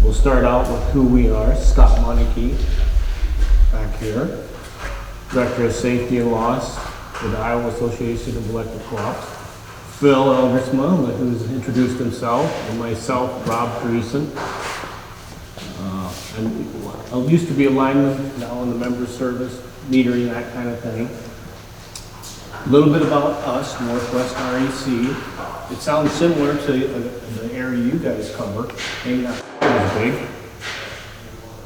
We'll start out with who we are. Scott Monique, back here, Director of Safety and Loss with the Iowa Association of Electric Co-ops. Phil Elgersma, who's introduced himself, and myself, Rob Dreesen. I used to be a lineman, now in the member service, metering, that kind of thing. A little bit about us, Northwest REC. It sounds similar to the area you guys cover, maybe not as big.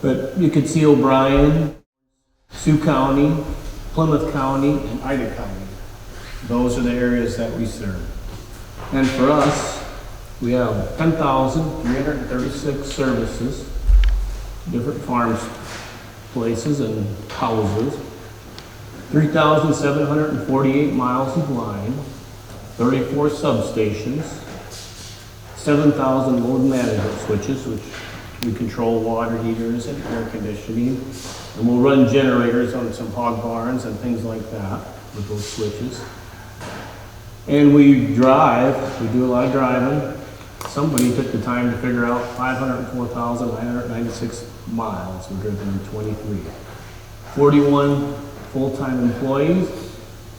But you can see O'Brien, Sioux County, Plymouth County, and Ida County. Those are the areas that we serve. And for us, we have 10,336 services, different farms, places, and houses, 3,748 miles of line, 34 substations, 7,000 load management switches, which we control water heaters and air conditioning. And we'll run generators on some hog barns and things like that with those switches. And we drive, we do a lot of driving. Somebody took the time to figure out 504,996 miles we've driven in 23. 41 full-time employees,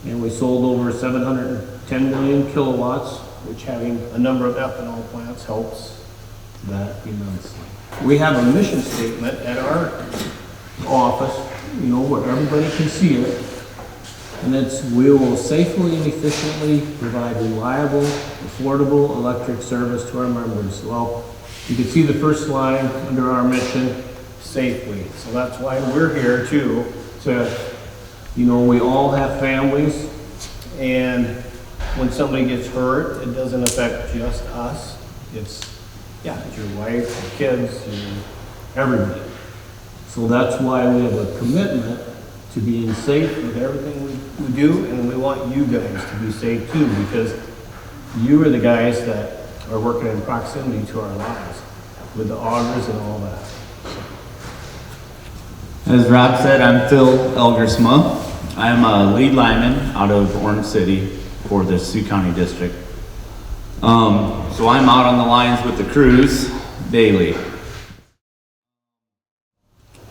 and we sold over 710 million kilowatts, which having a number of ethanol plants helps that immensely. We have a mission statement at our office, where everybody can see it. And it's, we will safely and efficiently provide reliable, affordable electric service to our members. Well, you can see the first line under our mission, safely. So that's why we're here too, we all have families, and when somebody gets hurt, it doesn't affect just us. It's your wife, your kids, everybody. So that's why we have a commitment to being safe with everything we do, and we want you guys to be safe too, because you are the guys that are working in proximity to our lives with the augers and all that. As Rob said, I'm Phil Elgersma. I'm a lead lineman out of Orange City for the Sioux County District. So I'm out on the lines with the crews daily.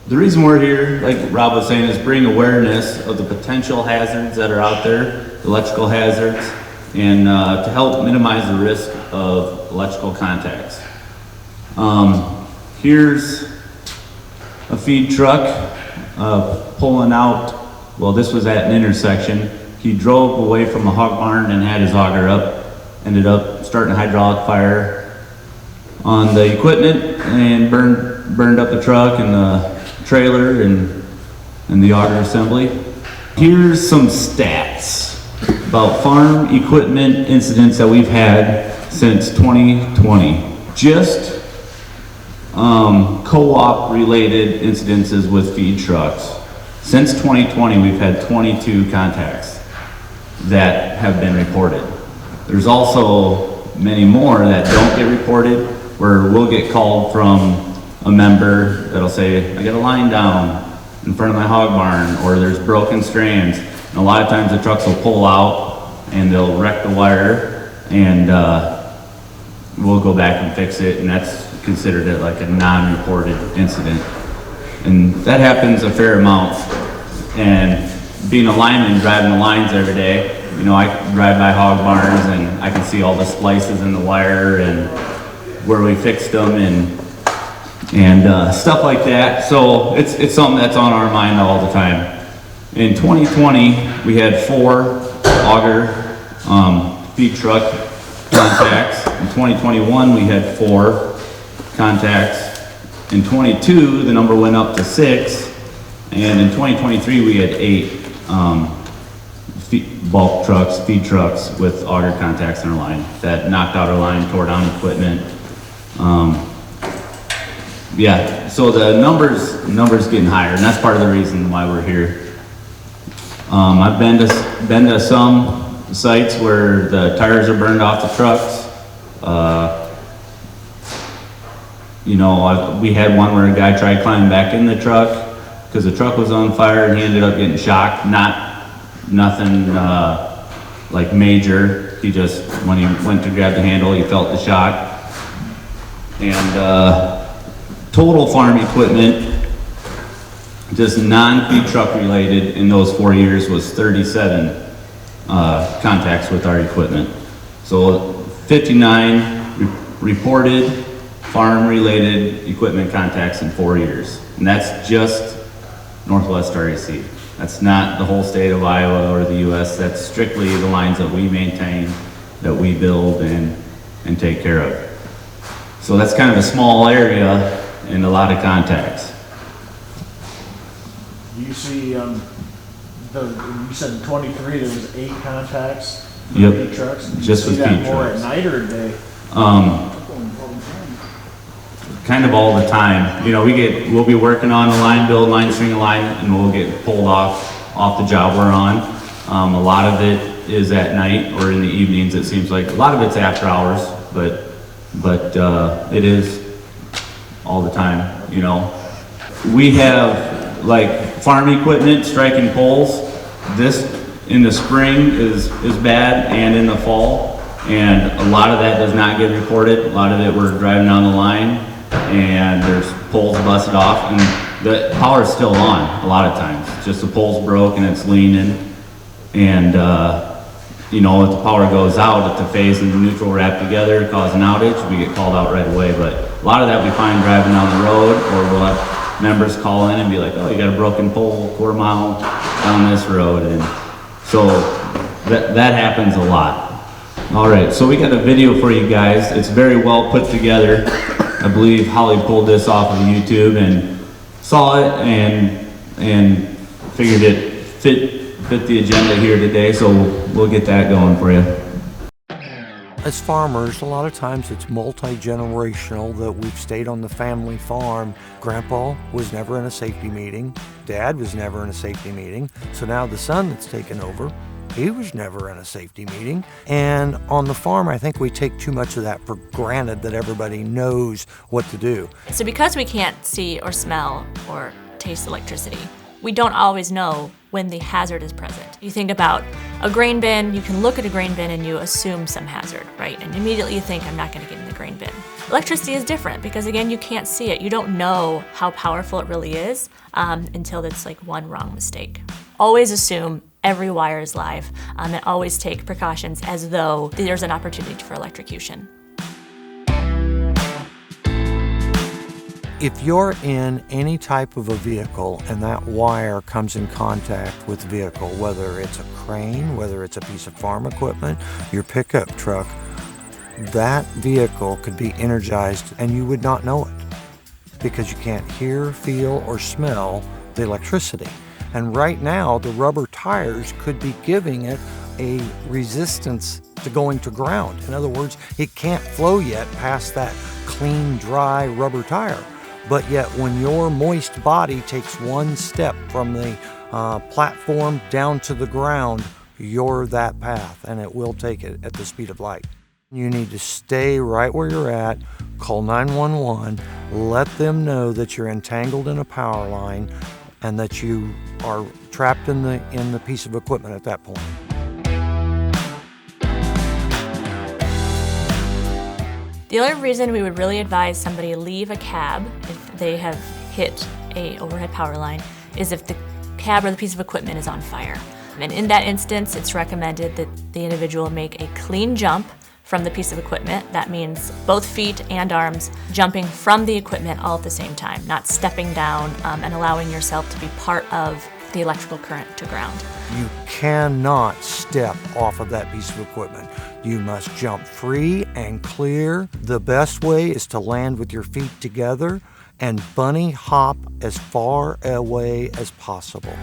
The reason we're here, like Rob was saying, is bring awareness of the potential hazards that are out there, electrical hazards, and to help minimize the risk of electrical contacts. Here's a feed truck pulling out. Well, this was at an intersection. He drove away from a hog barn and had his auger up, ended up starting a hydraulic fire on the equipment and burned up the truck and the trailer and the auger assembly. Here's some stats about farm equipment incidents that we've had since 2020. Just co-op related incidences with feed trucks. Since 2020, we've had 22 contacts that have been reported. There's also many more that don't get reported, where we'll get called from a member that'll say, I got a line down in front of my hog barn, or there's broken strands. And a lot of times the trucks will pull out and they'll wreck the wire, and we'll go back and fix it, and that's considered like a non-reported incident. And that happens a fair amount. And being a lineman, driving the lines every day, I drive by hog barns and I can see all the splices in the wire and where we fixed them and stuff like that. So it's something that's on our mind all the time. In 2020, we had 4 auger feed truck contacts. In 2021, we had 4 contacts. In 22, the number went up to 6. And in 2023, we had 8 bulk trucks, feed trucks with auger contacts in our line that knocked out our line, tore down equipment. So the numbers getting higher, and that's part of the reason why we're here. I've been to some sites where the tires are burned off the trucks. We had one where a guy tried climbing back in the truck because the truck was on fire, and he ended up getting shocked. Nothing like major. He just, when he went to grab the handle, he felt the shock. And total farm equipment, just non-feed truck related in those 4 years was 37 contacts with our equipment. So 59 reported farm-related equipment contacts in 4 years. And that's just Northwest REC. That's not the whole state of Iowa or the US. That's strictly the lines that we maintain, that we build and take care of. So that's kind of a small area and a lot of contacts. You see, you said in 23 there was 8 contacts for Yep. feed trucks. Do you Just see with that feed more trucks. at night or at day? Kind of all the time. You know, we'll be working on a line build, line string a line, and we'll get pulled off the job we're on. A lot of it is at night or in the evenings, it seems like. A lot of it's after hours, but it is all the time, you know. We have like farm equipment striking poles. This in the spring is bad, and in the fall, and a lot of that does not get reported. A lot of it, we're driving down the line and there's poles busted off, and the power is still on a lot of times. It's just the pole's broke and it's leaning, and you know, if the power goes out, if the phase and the neutral wrap together, cause an outage, we get called out right away. But a lot of that we find driving down the road, or we'll have members call in and be like, oh, you got a broken pole 1/4 mile down this road. And so that happens a lot. All right, so we got a video for you guys. It's very well put together. I believe Holly pulled this off of YouTube and saw it and figured it fit the agenda here today, so we'll get that going for you. As farmers, a lot of times it's multi-generational that we've stayed on the family farm. Grandpa was never in a safety meeting. Dad was never in a safety meeting. So now the son that's taken over, he was never in a safety meeting. And on the farm, I think we take too much of that for granted, that everybody knows what to do. So because we can't see or smell or taste electricity, we don't always know when the hazard is present. You think about a grain bin, you can look at a grain bin and you assume some hazard, right? And immediately you think, I'm not gonna get in the grain bin. Electricity is different because again, you can't see it. You don't know how powerful it really is until it's like one wrong mistake. Always assume every wire is live and always take precautions as though there's an opportunity for electrocution. If you're in any type of a vehicle and that wire comes in contact with the vehicle, whether it's a crane, whether it's a piece of farm equipment, your pickup truck, that vehicle could be energized and you would not know it because you can't hear, feel, or smell the electricity. And right now, the rubber tires could be giving it a resistance to going to ground. In other words, it can't flow yet past that clean, dry rubber tire. But yet when your moist body takes one step from the platform down to the ground, you're that path, and it will take it at the speed of light. You need to stay right where you're at, call 911, let them know that you're entangled in a power line and that you are trapped in the piece of equipment at that point. The only reason we would really advise somebody leave a cab if they have hit a overhead power line is if the cab or the piece of equipment is on fire. And in that instance, it's recommended that the individual make a clean jump from the piece of equipment. That means both feet and arms jumping from the equipment all at the same time, not stepping down and allowing yourself to be part of the electrical current to ground. You cannot step off of that piece of equipment. You must jump free and clear. The best way is to land with your feet together and bunny hop as far away as possible.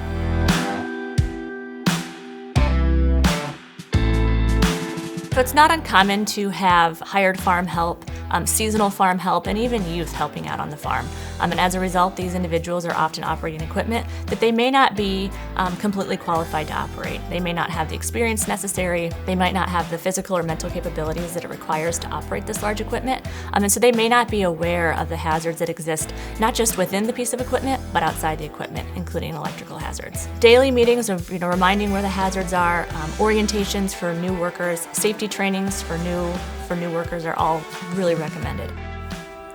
So it's not uncommon to have hired farm help, seasonal farm help, and even youth helping out on the farm. And as a result, these individuals are often operating equipment that they may not be completely qualified to operate. They may not have the experience necessary. They might not have the physical or mental capabilities that it requires to operate this large equipment. And so they may not be aware of the hazards that exist, not just within the piece of equipment, but outside the equipment, including electrical hazards. Daily meetings of reminding where the hazards are, orientations for new workers, safety trainings for new workers are all really recommended.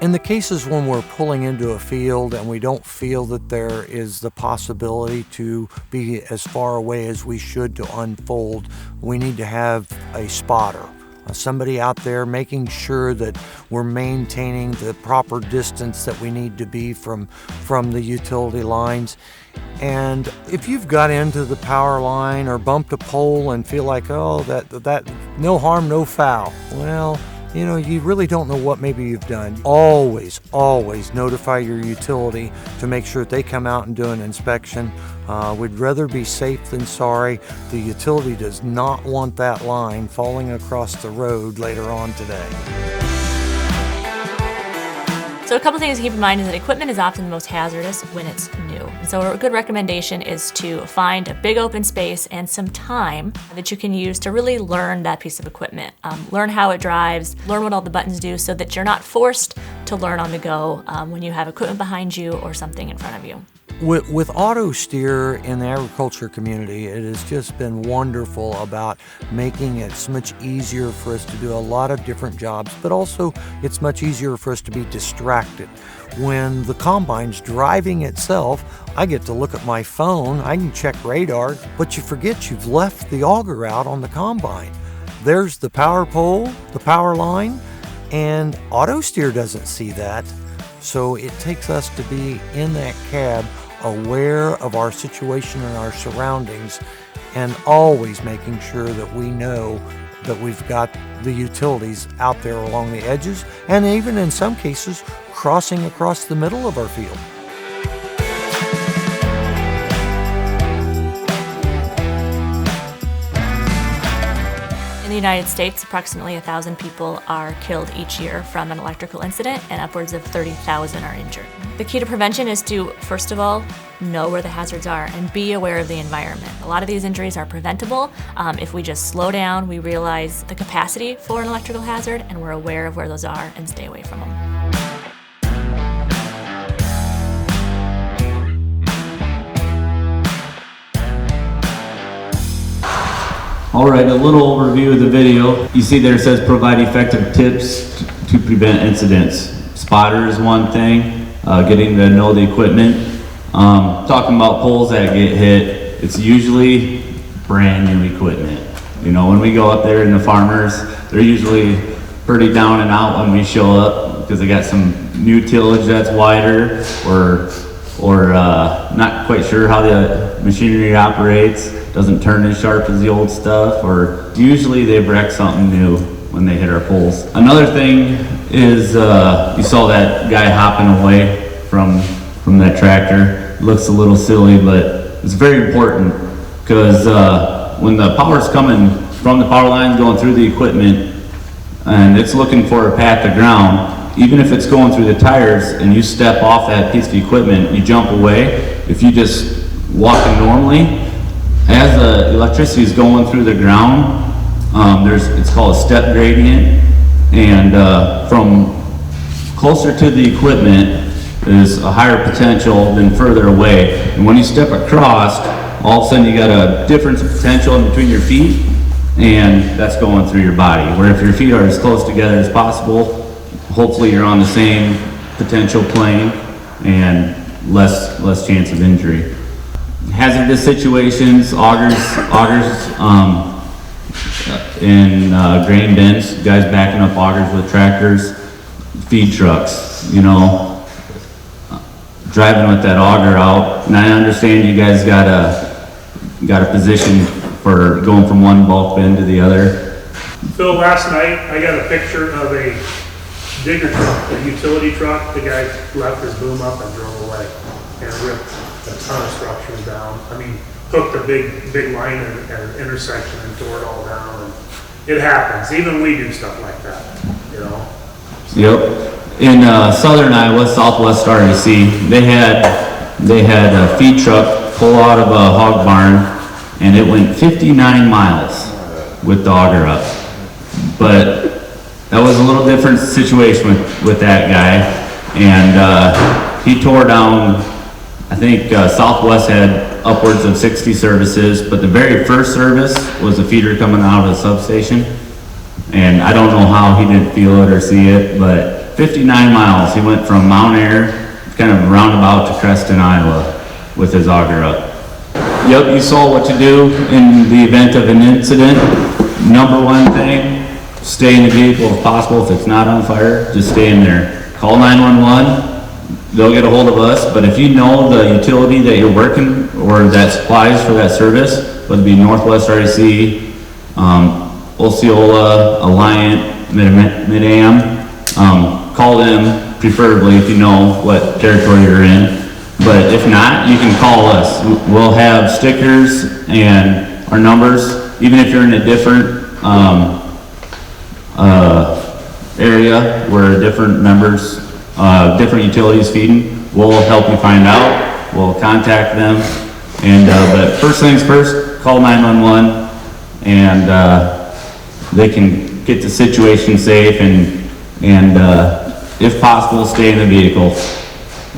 In the cases when we're pulling into a field and we don't feel that there is the possibility to be as far away as we should to unfold, we need to have a spotter. Somebody out there making sure that we're maintaining the proper distance that we need to be from the utility lines. And if you've got into the power line or bumped a pole and feel like, oh, that no harm, no foul, well, you know, you really don't know what maybe you've done. Always notify your utility to make sure that they come out and do an inspection. We'd rather be safe than sorry. The utility does not want that line falling across the road later on today. So a couple things to keep in mind is that equipment is often the most hazardous when it's new. So a good recommendation is to find a big open space and some time that you can use to really learn that piece of equipment. Learn how it drives, learn what all the buttons do so that you're not forced to learn on the go when you have equipment behind you or something in front of you. With auto steer in the agriculture community, it has just been wonderful about making it so much easier for us to do a lot of different jobs, but also it's much easier for us to be distracted. When the combine's driving itself, I get to look at my phone, I can check radar, but you forget you've left the auger out on the combine. There's the power pole, the power line, and auto steer doesn't see that. So it takes us to be in that cab, aware of our situation and our surroundings, and always making sure that we know that we've got the utilities out there along the edges, and even in some cases crossing across the middle of our field. In the United States, approximately 1,000 people are killed each year from an electrical incident, and upwards of 30,000 are injured. The key to prevention is to, first of all, know where the hazards are and be aware of the environment. A lot of these injuries are preventable. If we just slow down, we realize the capacity for an electrical hazard, and we're aware of where those are and stay away from them. All right, a little overview of the video. You see there it says provide effective tips to prevent incidents. Spotter is one thing, getting to know the equipment. Talking about poles that get hit, it's usually brand new equipment. You know, when we go up there and the farmers, they're usually pretty down and out when we show up because they got some new tillage that's wider or not quite sure how the machinery operates. Doesn't turn as sharp as the old stuff, or usually they've wrecked something new when they hit our poles. Another thing is you saw that guy hopping away from that tractor. It looks a little silly, but it's very important because when the power's coming from the power line going through the equipment and it's looking for a path to ground, even if it's going through the tires and you step off that piece of equipment, you jump away. If you just walking normally, as the electricity is going through the ground, it's called a step gradient, and from closer to the equipment is a higher potential than further away. And when you step across, all of a sudden you got a difference of potential in between your feet, and that's going through your body. Where if your feet are as close together as possible, hopefully you're on the same potential plane and less chance of injury. Hazardous situations, augers in grain bins, guys backing up augers with tractors, feed trucks, you know, driving with that auger out. And I understand you guys got a position for going from one bulk bin to the other. Phil, last night I got a picture of a digger truck, a utility truck. The guy left his boom up and drove away and ripped a ton of structures down. I mean, hooked a big line at an intersection and tore it all down. And it happens. Even we do stuff like that, you know. Yep. In southern Iowa, southwest REC, they had a feed truck pull out of a hog barn, and it went 59 miles with the auger up. But that was a little different situation with that guy, and he tore down. I think Southwest had upwards of 60 services, but the very first service was a feeder coming out of the substation. And I don't know how he didn't feel it or see it, but 59 miles. He went from Mount Air, kind of roundabout to Creston, Iowa, with his auger up. Yep, you saw what to do in the event of an incident. Number one thing, stay in the vehicle if possible. If it's not on fire, just stay in there. Call 911, they'll get a hold of us, but if you know the utility that you're working or that supplies for that service, whether it be Northwest REC, Osceola, Alliant, Mid-Am, call them preferably if you know what territory you're in. But if not, you can call us. We'll have stickers and our numbers, even if you're in a different area where different members, different utilities feeding, we'll help you find out. We'll contact them. And but first things first, call 911 and they can get the situation safe and if possible, stay in the vehicle.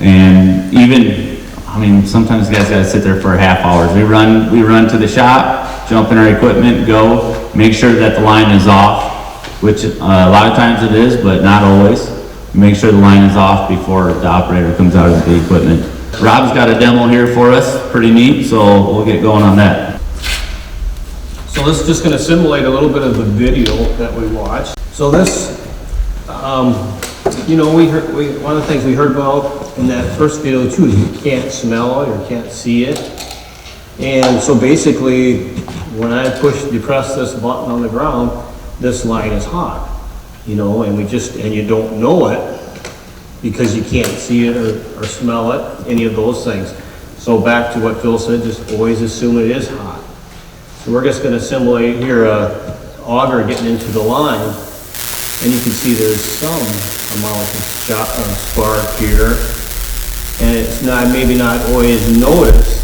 And even, I mean, sometimes guys gotta sit there for half hours. We run to the shop, jump in our equipment, go, make sure that the line is off, which a lot of times it is, but not always. Make sure the line is off before the operator comes out of the equipment. Rob's got a demo here for us, pretty neat, so we'll get going on that. So this is just gonna simulate a little bit of the video that we watched. So this, you know, one of the things we heard about in that first video too is you can't smell it or can't see it. And so basically, when I press this button on the ground, this line is hot, you know, and you don't know it because you can't see it or smell it, any of those things. So back to what Phil said, just always assume it is hot. So we're just gonna simulate here a auger getting into the line. And you can see there's some amount of spark here. And it's maybe not always noticed,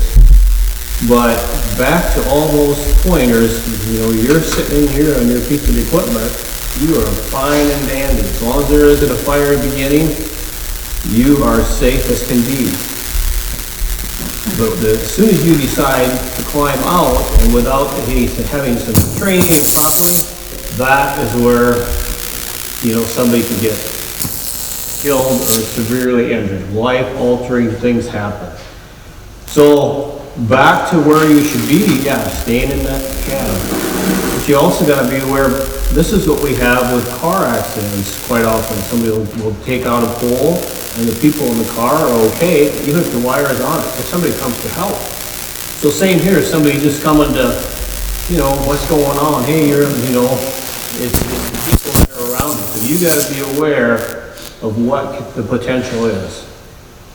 but back to all those pointers, you know, you're sitting here on your piece of equipment, you are fine and dandy. As long as there isn't a fire beginning, you are safe as can be. But as soon as you decide to climb out and without having some training properly, that is where, you know, somebody can get killed or severely injured. Life-altering things happen. So back to where you should be, yeah, staying in that cabin. But you also got to be aware, this is what we have with car accidents quite often. Somebody will take out a pole and the people in the car are okay, even if the wire is on it, if somebody comes to help. So same here, somebody just coming to, you know, what's going on? Hey, you know, it's the people that are around you. So you got to be aware of what the potential is.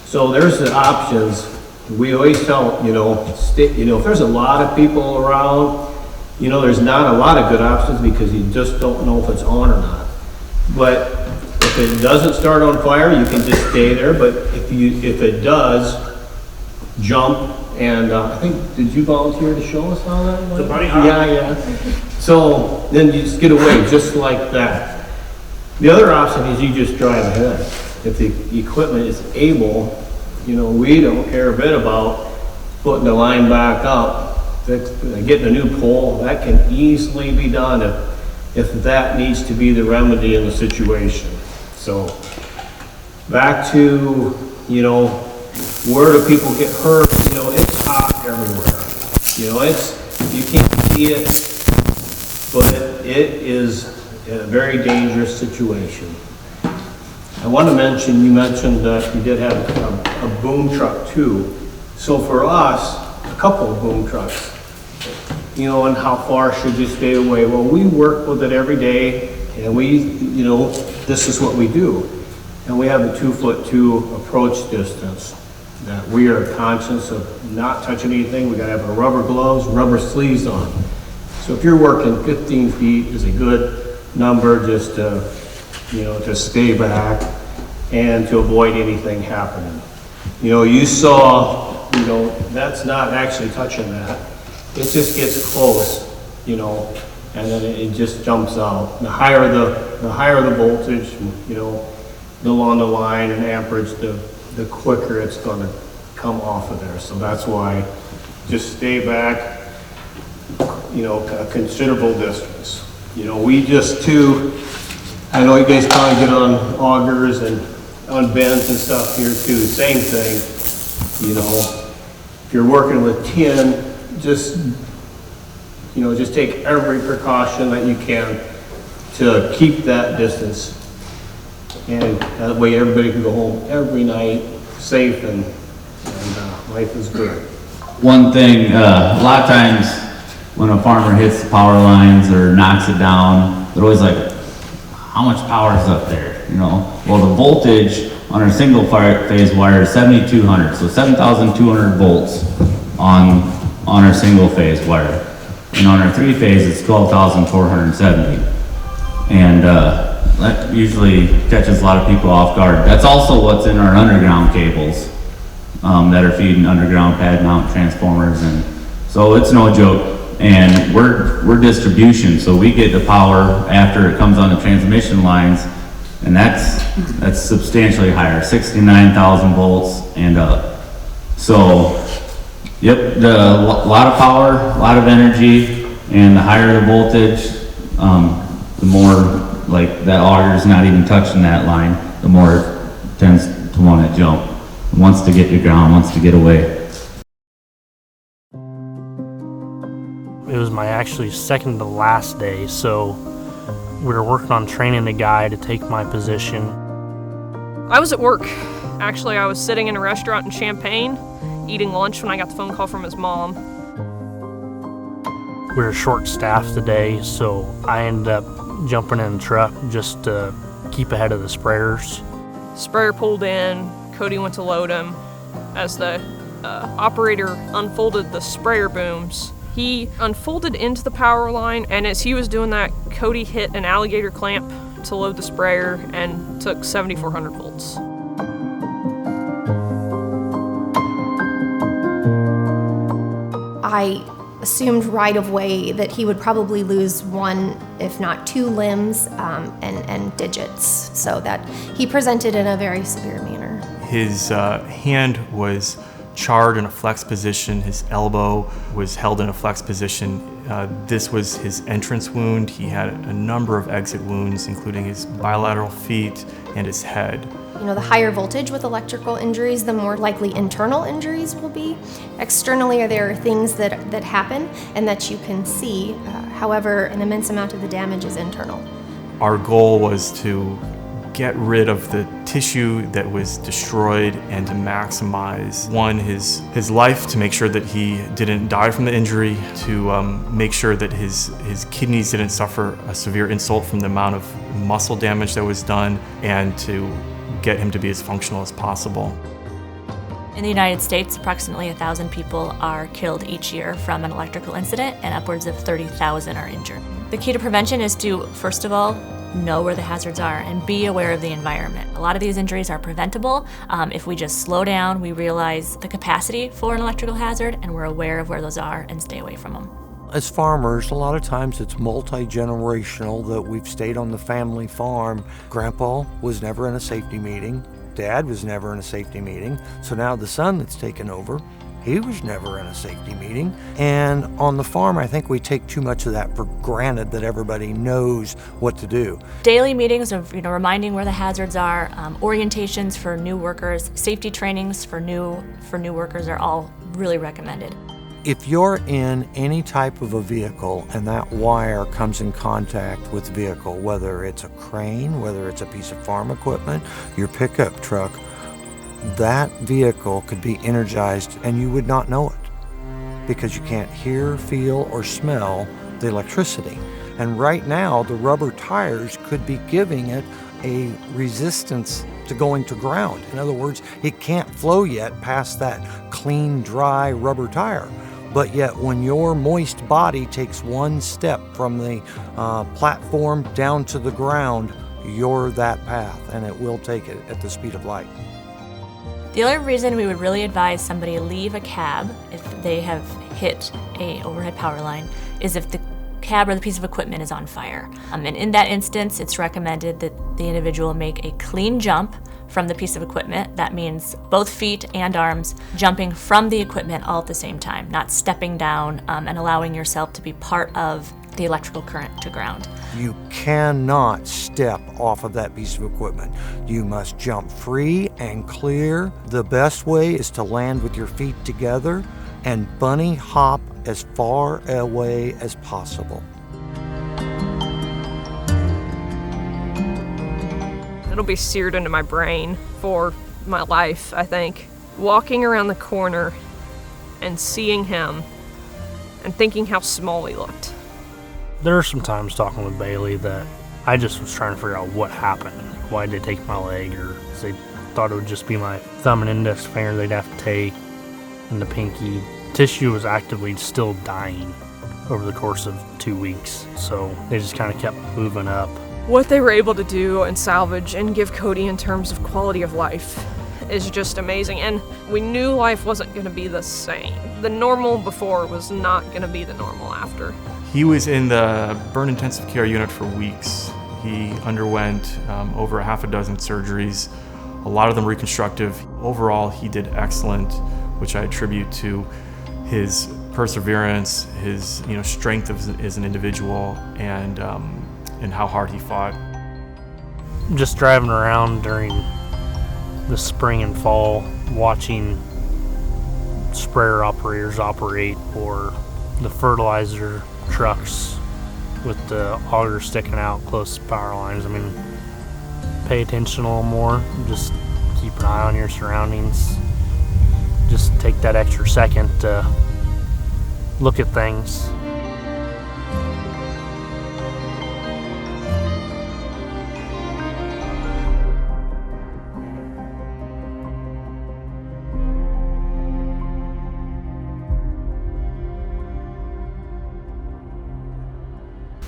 So there's the options. We always tell, you know, if there's a lot of people around, you know, there's not a lot of good options because you just don't know if it's on or not. But if it doesn't start on fire, you can just stay there. But if it does, jump. And I think, did you volunteer to show us how that went? The bunny hop? Yeah. So then you just get away just like that. The other option is you just drive ahead. If the equipment is able, you know, we don't care a bit about putting the line back up, getting a new pole. That can easily be done if that needs to be the remedy in the situation. So back to, you know, where do people get hurt? You know, it's hot everywhere. You know, you can't see it, but it is a very dangerous situation. I want to mention, you mentioned that you did have a boom truck too. So for us, a couple of boom trucks, you know, and how far should you stay away? Well, we work with it every day and you know, this is what we do. And we have a 2'2" approach distance that we are conscious of not touching anything. We gotta have our rubber gloves, rubber sleeves on. So if you're working 15 feet is a good number just to, you know, to stay back and to avoid anything happening. You know, you saw, you know, that's not actually touching that. It just gets close, you know, and then it just jumps out. The higher the voltage, you know, along the line and amperage, the quicker it's gonna come off of there. So that's why just stay back, you know, a considerable distance. You know, we just too, I know you guys probably get on augers and on bends and stuff here too, same thing. You know, if you're working with tin, just take every precaution that you can to keep that distance. And that way everybody can go home every night safe and life is good. One thing, a lot of times when a farmer hits the power lines or knocks it down, they're always like, how much power is up there, you know? Well, the voltage on our single phase wire is 7,200, so 7,200 volts on our single phase wire. And on our three phase, it's 12,470. And that usually catches a lot of people off guard. That's also what's in our underground cables that are feeding underground pad mount transformers, and so it's no joke. And we're distribution, so we get the power after it comes on the transmission lines, and that's substantially higher, 69,000 volts and up. So, yep, a lot of power, a lot of energy, and the higher the voltage, the more like that auger's not even touching that line, the more it tends to want to jump. It wants to get to ground, wants to get away. It was my actually second to last day, so we were working on training a guy to take my position. I was at work. Actually, I was sitting in a restaurant in Champaign, eating lunch when I got the phone call from his mom. We were short-staffed today, so I ended up jumping in the truck just to keep ahead of the sprayers. Sprayer pulled in, Cody went to load him. As the operator unfolded the sprayer booms, he unfolded into the power line, and as he was doing that, Cody hit an alligator clamp to load the sprayer and took 7,400 volts. I assumed right away that he would probably lose one, if not two limbs and digits, so that he presented in a very severe manner. His hand was charred in a flex position. His elbow was held in a flex position. This was his entrance wound. He had a number of exit wounds, including his bilateral feet and his head. You know, the higher voltage with electrical injuries, the more likely internal injuries will be. Externally, there are things that happen and that you can see. However, an immense amount of the damage is internal. Our goal was to get rid of the tissue that was destroyed and to maximize, one, his life, to make sure that he didn't die from the injury, to make sure that his kidneys didn't suffer a severe insult from the amount of muscle damage that was done, and to get him to be as functional as possible. In the United States, approximately 1,000 people are killed each year from an electrical incident, and upwards of 30,000 are injured. The key to prevention is to, first of all, know where the hazards are and be aware of the environment. A lot of these injuries are preventable. If we just slow down, we realize the capacity for an electrical hazard, and we're aware of where those are and stay away from them. As farmers, a lot of times it's multi-generational that we've stayed on the family farm. Grandpa was never in a safety meeting. Dad was never in a safety meeting. So now the son that's taken over, he was never in a safety meeting. And on the farm, I think we take too much of that for granted, that everybody knows what to do. Daily meetings of reminding where the hazards are, orientations for new workers, safety trainings for new workers are all really recommended. If you're in any type of a vehicle and that wire comes in contact with the vehicle, whether it's a crane, whether it's a piece of farm equipment, your pickup truck, that vehicle could be energized and you would not know it because you can't hear, feel, or smell the electricity. And right now, the rubber tires could be giving it a resistance to going to ground. In other words, it can't flow yet past that clean, dry rubber tire. But yet when your moist body takes one step from the platform down to the ground, you're that path, and it will take it at the speed of light. The other reason we would really advise somebody leave a cab if they have hit a overhead power line is if the cab or the piece of equipment is on fire. And in that instance, it's recommended that the individual make a clean jump from the piece of equipment. That means both feet and arms jumping from the equipment all at the same time, not stepping down and allowing yourself to be part of the electrical current to ground. You cannot step off of that piece of equipment. You must jump free and clear. The best way is to land with your feet together and bunny hop as far away as possible. It'll be seared into my brain for my life, I think. Walking around the corner and seeing him and thinking how small he looked. There are some times talking with Bailey that I just was trying to figure out what happened. Why did they take my leg? Or they thought it would just be my thumb and index finger they'd have to take, and the pinky. Tissue was actively still dying over the course of 2 weeks, so they just kind of kept moving up. What they were able to do and salvage and give Cody in terms of quality of life is just amazing. And we knew life wasn't going to be the same. The normal before was not going to be the normal after. He was in the burn intensive care unit for weeks. He underwent over a half a dozen surgeries, a lot of them reconstructive. Overall, he did excellent, which I attribute to his perseverance, his strength as an individual, and how hard he fought. Just driving around during the spring and fall, watching sprayer operators operate, or the fertilizer trucks with the auger sticking out close to power lines. I mean, pay attention a little more. Just keep an eye on your surroundings. Just take that extra second to look at things.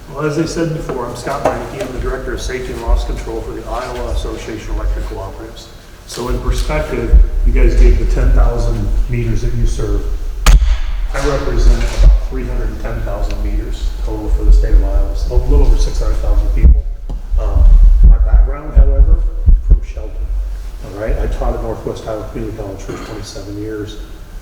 Well, as I said before, I'm Scott Meineke. I'm the Director of Safety and Loss Control for the Iowa Association of Electric Cooperatives. So in perspective, you guys gave the 10,000 meters that you serve. I represent about 310,000 meters total for the state of Iowa, so a little over 600,000 people. My background, however, from Shelton. All right, I taught at Northwest Iowa Community College for 27 years.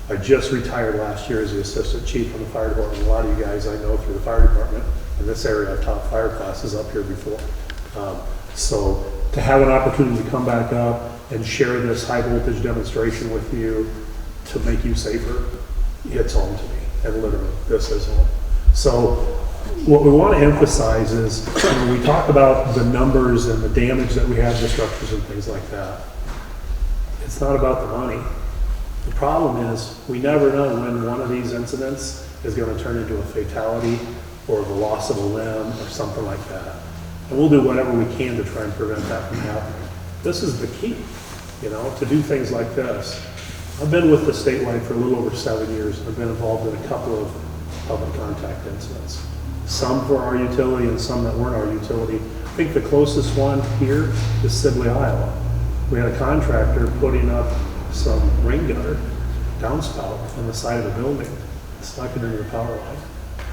I just retired last year as the assistant chief on the fire department. A lot of you guys I know through the fire department. In this area, I've taught fire classes up here before. So to have an opportunity to come back up and share this high voltage demonstration with you to make you safer, it's home to me. And literally, this is home. So what we want to emphasize is when we talk about the numbers and the damage that we have to structures and things like that, it's not about the money. The problem is we never know when one of these incidents is going to turn into a fatality or the loss of a limb or something like that. And we'll do whatever we can to try and prevent that from happening. This is the key, to do things like this. I've been with the statewide for a little over 7 years, and I've been involved in a couple of public contact incidents. Some for our utility and some that weren't our utility. I think the closest one here is Sibley, Iowa. We had a contractor putting up some rain gutter downspout on the side of the building, stuck it into the power line,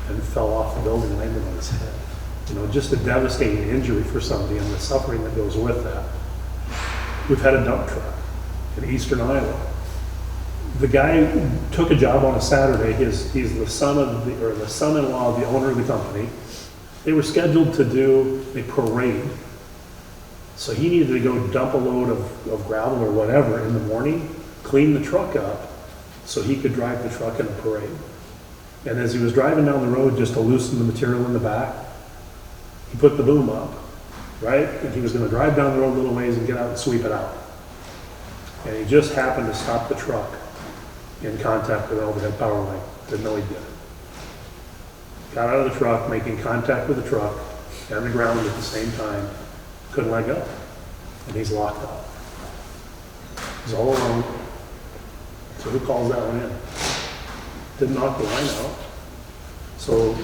and fell off the building and landed on his head. Just a devastating injury for somebody and the suffering that goes with that. We've had a dump truck in eastern Iowa. The guy took a job on a Saturday. He's the son-in-law of the owner of the company. They were scheduled to do a parade. So he needed to go dump a load of gravel or whatever in the morning, clean the truck up so he could drive the truck in the parade. And as he was driving down the road just to loosen the material in the back, he put the boom up, right? And he was going to drive down the road a little ways and get out and sweep it out. And he just happened to stop the truck in contact with the overhead power line. Didn't know he did it. Got out of the truck, making contact with the truck and the ground at the same time. Couldn't let go. And he's locked up. He's all alone. So who calls that one in? Didn't knock the line out. So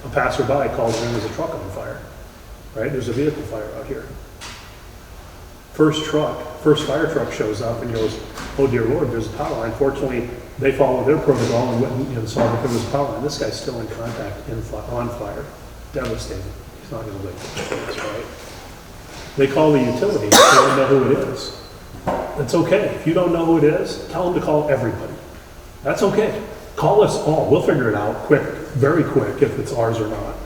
a passerby called in, there's a truck on fire, right? There's a vehicle fire out here. First fire truck shows up and goes, oh dear Lord, there's a power line. Fortunately, they followed their protocol and went and saw that there was a power line. This guy's still in contact, on fire, devastated. He's not going to live this, right? They call the utility, they don't know who it is. It's okay. If you don't know who it is, tell them to call everybody. That's okay. Call us all. We'll figure it out quick, very quick, if it's ours or not.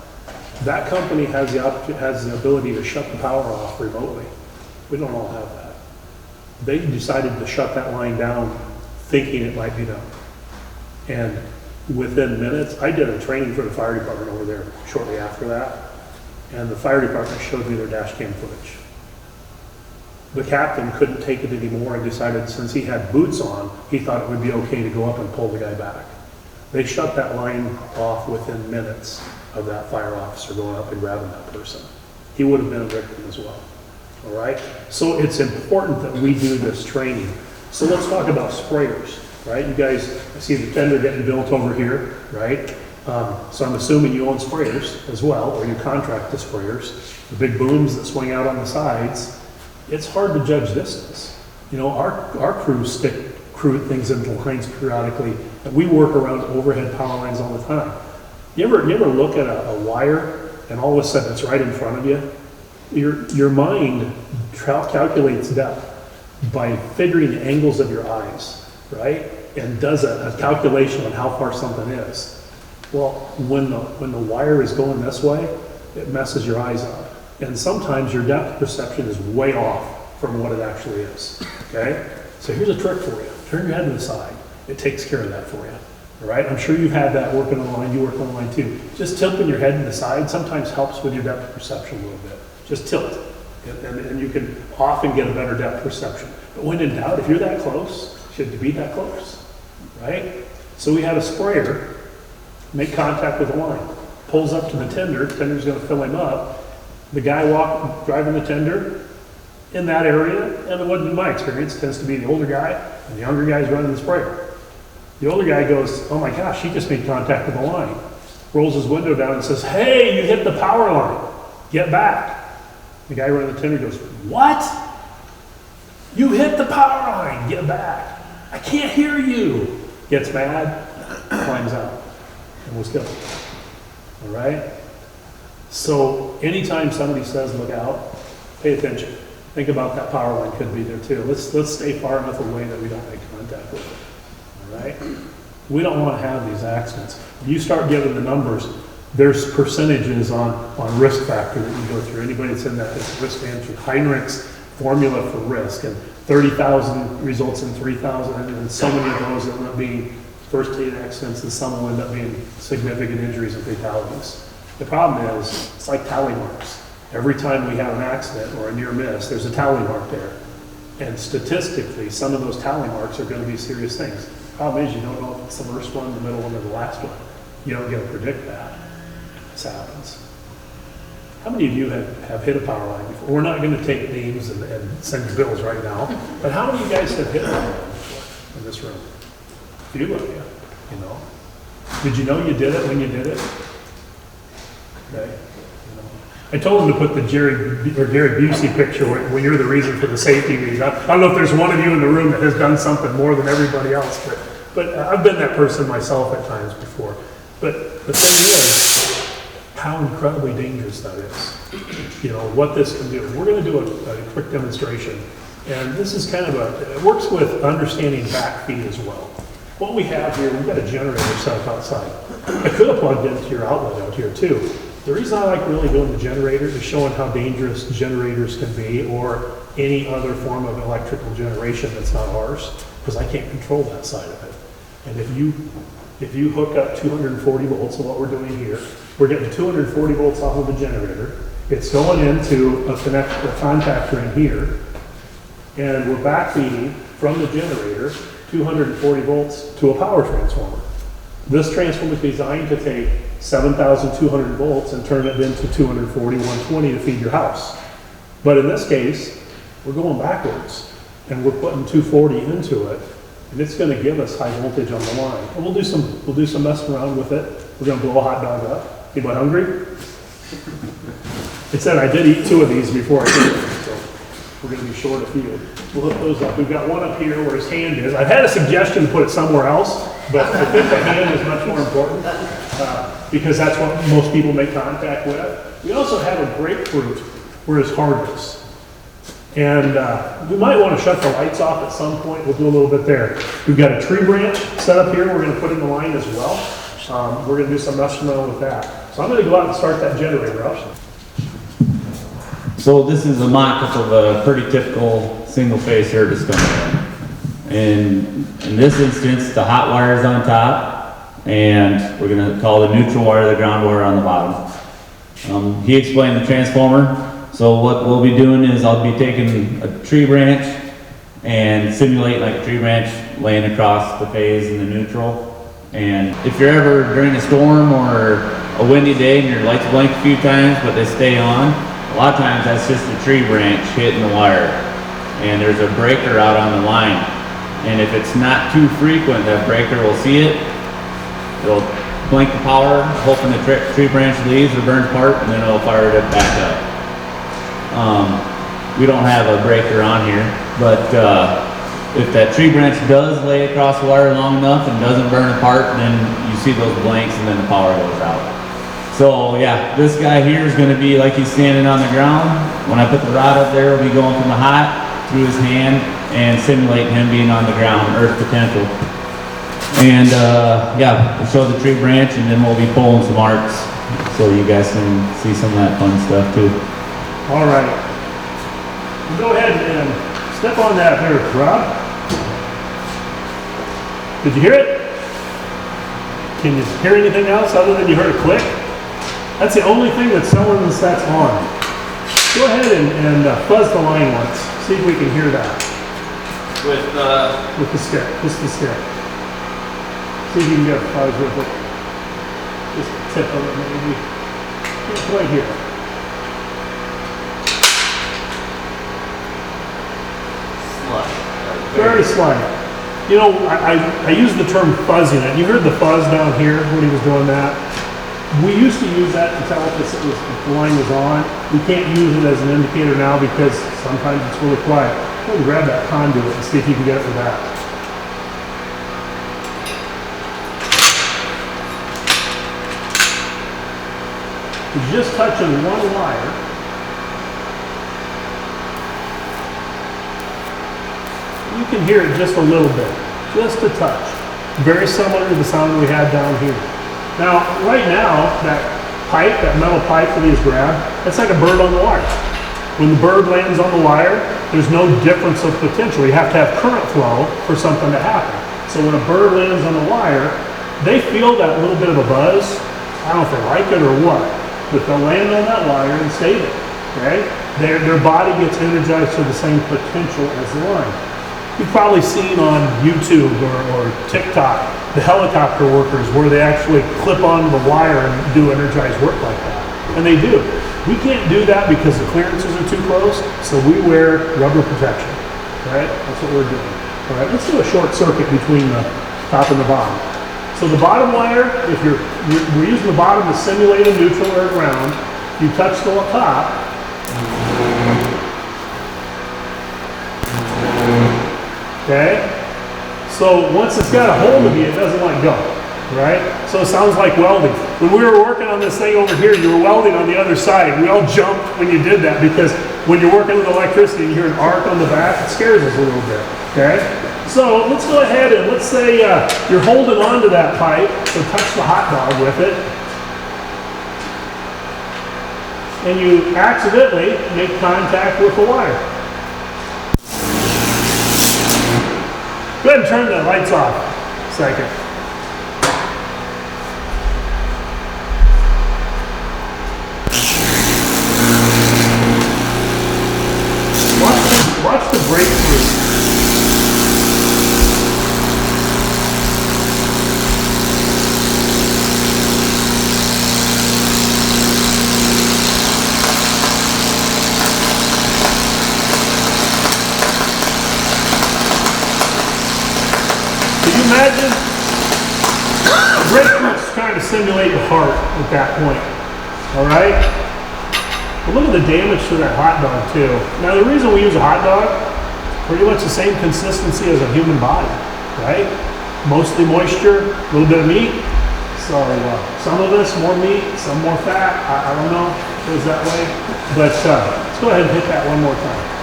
That company has the ability to shut the power off remotely. We don't all have that. They decided to shut that line down thinking it might be done. And within minutes, I did a training for the fire department over there shortly after that, and the fire department showed me their dash cam footage. The captain couldn't take it anymore and decided since he had boots on, he thought it would be okay to go up and pull the guy back. They shut that line off within minutes of that fire officer going up and grabbing that person. He would have been a victim as well. All right? So it's important that we do this training. So let's talk about sprayers, right? You guys, I see the tender getting built over here, right? So I'm assuming you own sprayers as well, or you contract the sprayers. The big booms that swing out on the sides. It's hard to judge distance. You know, our crews stick things into lines periodically. And we work around overhead power lines all the time. You ever look at a wire and all of a sudden it's right in front of you? Your mind calculates depth by figuring the angles of your eyes, right? And does a calculation on how far something is. Well, when the wire is going this way, it messes your eyes up. And sometimes your depth perception is way off from what it actually is, okay? So here's a trick for you. Turn your head to the side. It takes care of that for you, all right? I'm sure you've had that working on the line. You work on the line too. Just tilting your head to the side sometimes helps with your depth perception a little bit. Just tilt, and you can often get a better depth perception. But when in doubt, if you're that close, should you be that close, right? So we had a sprayer make contact with the line. Pulls up to the tender's gonna fill him up. The guy driving the tender in that area, and it wasn't in my experience, tends to be the older guy, and the younger guy's running the sprayer. The older guy goes, oh my gosh, he just made contact with the line. Rolls his window down and says, hey, you hit the power line, get back. The guy running the tender goes, what? You hit the power line, get back. I can't hear you. Gets mad, climbs out, and was killed. All right? So anytime somebody says look out, pay attention. Think about that power line could be there too. Let's stay far enough away that we don't make contact with it. All right? We don't want to have these accidents. When you start giving the numbers, there's percentages on risk factor that you go through. Anybody that's in that is risk management. Heinrich's formula for risk, and 30,000 results in 3,000, and so many of those end up being first aid accidents, and some will end up being significant injuries and fatalities. The problem is, it's like tally marks. Every time we have an accident or a near miss, there's a tally mark there. And statistically, some of those tally marks are going to be serious things. The problem is you don't know if it's the first one, the middle one, or the last one. You don't get to predict that. This happens. How many of you have hit a power line before? We're not going to take names and send you bills right now, but how many of you guys have hit a power line before in this room? A few of you, you know. Did you know you did it when you did it? Okay. I told him to put the Gary Busey picture when you're the reason for the safety meeting. I don't know if there's one of you in the room that has done something more than everybody else, but I've been that person myself at times before. But the thing is, how incredibly dangerous that is. You know, what this can do. We're going to do a quick demonstration. And this is kind of it works with understanding back feed as well. What we have here, we've got a generator set up outside. I could have plugged into your outlet out here too. The reason I like really doing the generator is showing how dangerous generators can be, or any other form of electrical generation that's not ours, because I can't control that side of it. And if you hook up 240 volts of what we're doing here, we're getting 240 volts off of the generator. It's going into a contactor in here, and we're backfeeding from the generator 240 volts to a power transformer. This transformer is designed to take 7,200 volts and turn it into 240, 120 to feed your house. But in this case, we're going backwards, and we're putting 240 into it, and it's going to give us high voltage on the line. And we'll do some messing around with it. We're going to blow a hot dog up. Anybody hungry? It said I did eat 2 of these before I came, so we're going to be short a few. We'll hook those up. We've got one up here where his hand is. I've had a suggestion to put it somewhere else, but I think the hand is much more important because that's what most people make contact with. We also have a grapefruit where his heart is. And we might want to shut the lights off at some point. We'll do a little bit there. We've got a tree branch set up here we're going to put in the line as well. We're going to do some messing around with that. So I'm gonna go out and start that generator up. So this is a mock-up of a pretty typical single-phase hair disconnect. And in this instance, the hot wire is on top, and we're gonna call the neutral wire the ground wire on the bottom. He explained the transformer. So what we'll be doing is I'll be taking a tree branch and simulate like a tree branch laying across the phase in the neutral. And if you're ever during a storm or a windy day and your lights blink a few times but they stay on, a lot of times that's just a tree branch hitting the wire. And there's a breaker out on the line. And if it's not too frequent, that breaker will see it. It'll blink the power, hoping the tree branch leaves or burns apart, and then it'll fire it back up. We don't have a breaker on here, but if that tree branch does lay across the wire long enough and doesn't burn apart, then you see those blinks and then the power goes out. So yeah, this guy here is going to be like he's standing on the ground. When I put the rod up there, it'll be going from the hot through his hand and simulating him being on the ground, earth potential. And yeah, we'll show the tree branch and then we'll be pulling some arcs so you guys can see some of that fun stuff too. All right. Go ahead and step on that there, Rob. Did you hear it? Can you hear anything else other than you heard a click? That's the only thing that's telling us that's on. Go ahead and fuzz the line once. See if we can hear that. With the stick, just the stick. See if you can get a fuzz with it. Just the tip of it maybe. It's right here. Very slight. You know, I use the term fuzzing it. You heard the fuzz down here when he was doing that. We used to use that to tell us if the line was on. We can't use it as an indicator now because sometimes it's really quiet. Go and grab that conduit and see if you can get it with that. You're just touching one wire. You can hear it just a little bit, just a touch. Very similar to the sound we had down here. Now, right now, that pipe, that metal pipe that he's grabbed, it's like a bird on the wire. When the bird lands on the wire, there's no difference of potential. You have to have current flow for something to happen. So when a bird lands on the wire, they feel that little bit of a buzz. I don't know if they like it or what, but they'll land on that wire and stay there, okay? Their body gets energized to the same potential as the line. You've probably seen on YouTube or TikTok the helicopter workers where they actually clip onto the wire and do energized work like that. And they do. We can't do that because the clearances are too close, so we wear rubber protection. Right? That's what we're doing. All right, let's do a short circuit between the top and the bottom. So the bottom wire, if we're using the bottom to simulate a neutral or a ground, you touch the top. Okay? So once it's got a hold of you, it doesn't let go, right? So it sounds like welding. When we were working on this thing over here, you were welding on the other side. We all jumped when you did that because when you're working with electricity, you hear an arc on the back, it scares us a little bit, okay? So let's go ahead and let's say you're holding on to that pipe, so touch the hot dog with it. And you accidentally make contact with the wire. Go ahead and turn the lights off a second. Watch the breakthrough. Imagine a breakthrough's trying to simulate the heart at that point. All right? But look at the damage to that hot dog too. Now the reason we use a hot dog, pretty much the same consistency as a human body, right? Mostly moisture, a little bit of meat. So some of us more meat, some more fat. I don't know if it goes that way. But let's go ahead and hit that one more time.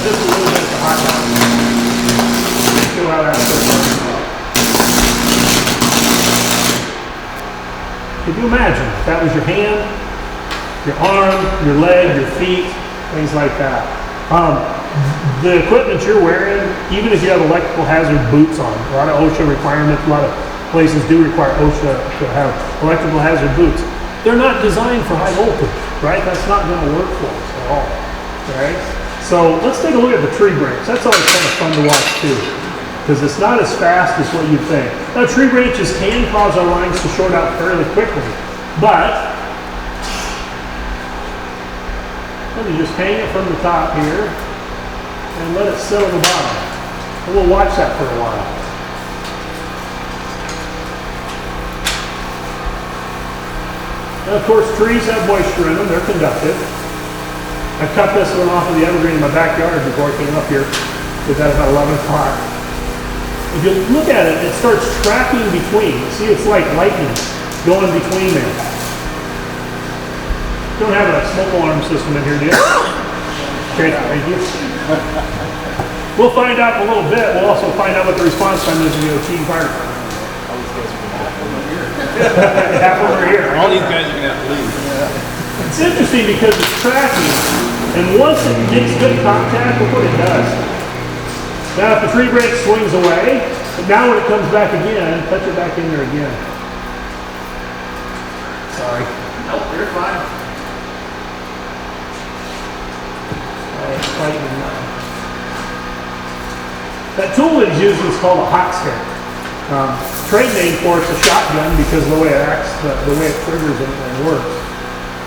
Just a little bit of the hot dog. Could you imagine if that was your hand, your arm, your leg, your feet, things like that? The equipment you're wearing, even if you have electrical hazard boots on, a lot of OSHA requirements, a lot of places do require OSHA to have electrical hazard boots. They're not designed for high voltage, right? That's not going to work for us at all, right? So let's take a look at the tree branch. That's always kind of fun to watch too, because it's not as fast as what you think. Now, tree branches can cause our lines to short out fairly quickly, but let me just hang it from the top here and let it sit on the bottom. And we'll watch that for a while. And of course, trees have moisture in them, they're conductive. I cut this one off of the evergreen in my backyard before I came up here, did that about 11 o'clock. If you look at it, it starts tracking between. See, it's like lightning going between there. Don't have a smoke alarm system in here, do you? Okay, thank you. We'll find out in a little bit. We'll also find out what the response time is in the Ocean Fire Department. Half over here. All these guys are gonna have to leave. It's interesting because it's tracking, and once it makes good contact, look what it does. Now, if the tree branch swings away, but now when it comes back again, touch it back in there again. Sorry. Nope, you're fine. That tool that he's using is called a hot stick. Trade name for it's a shotgun because of the way it acts, the way it triggers and works.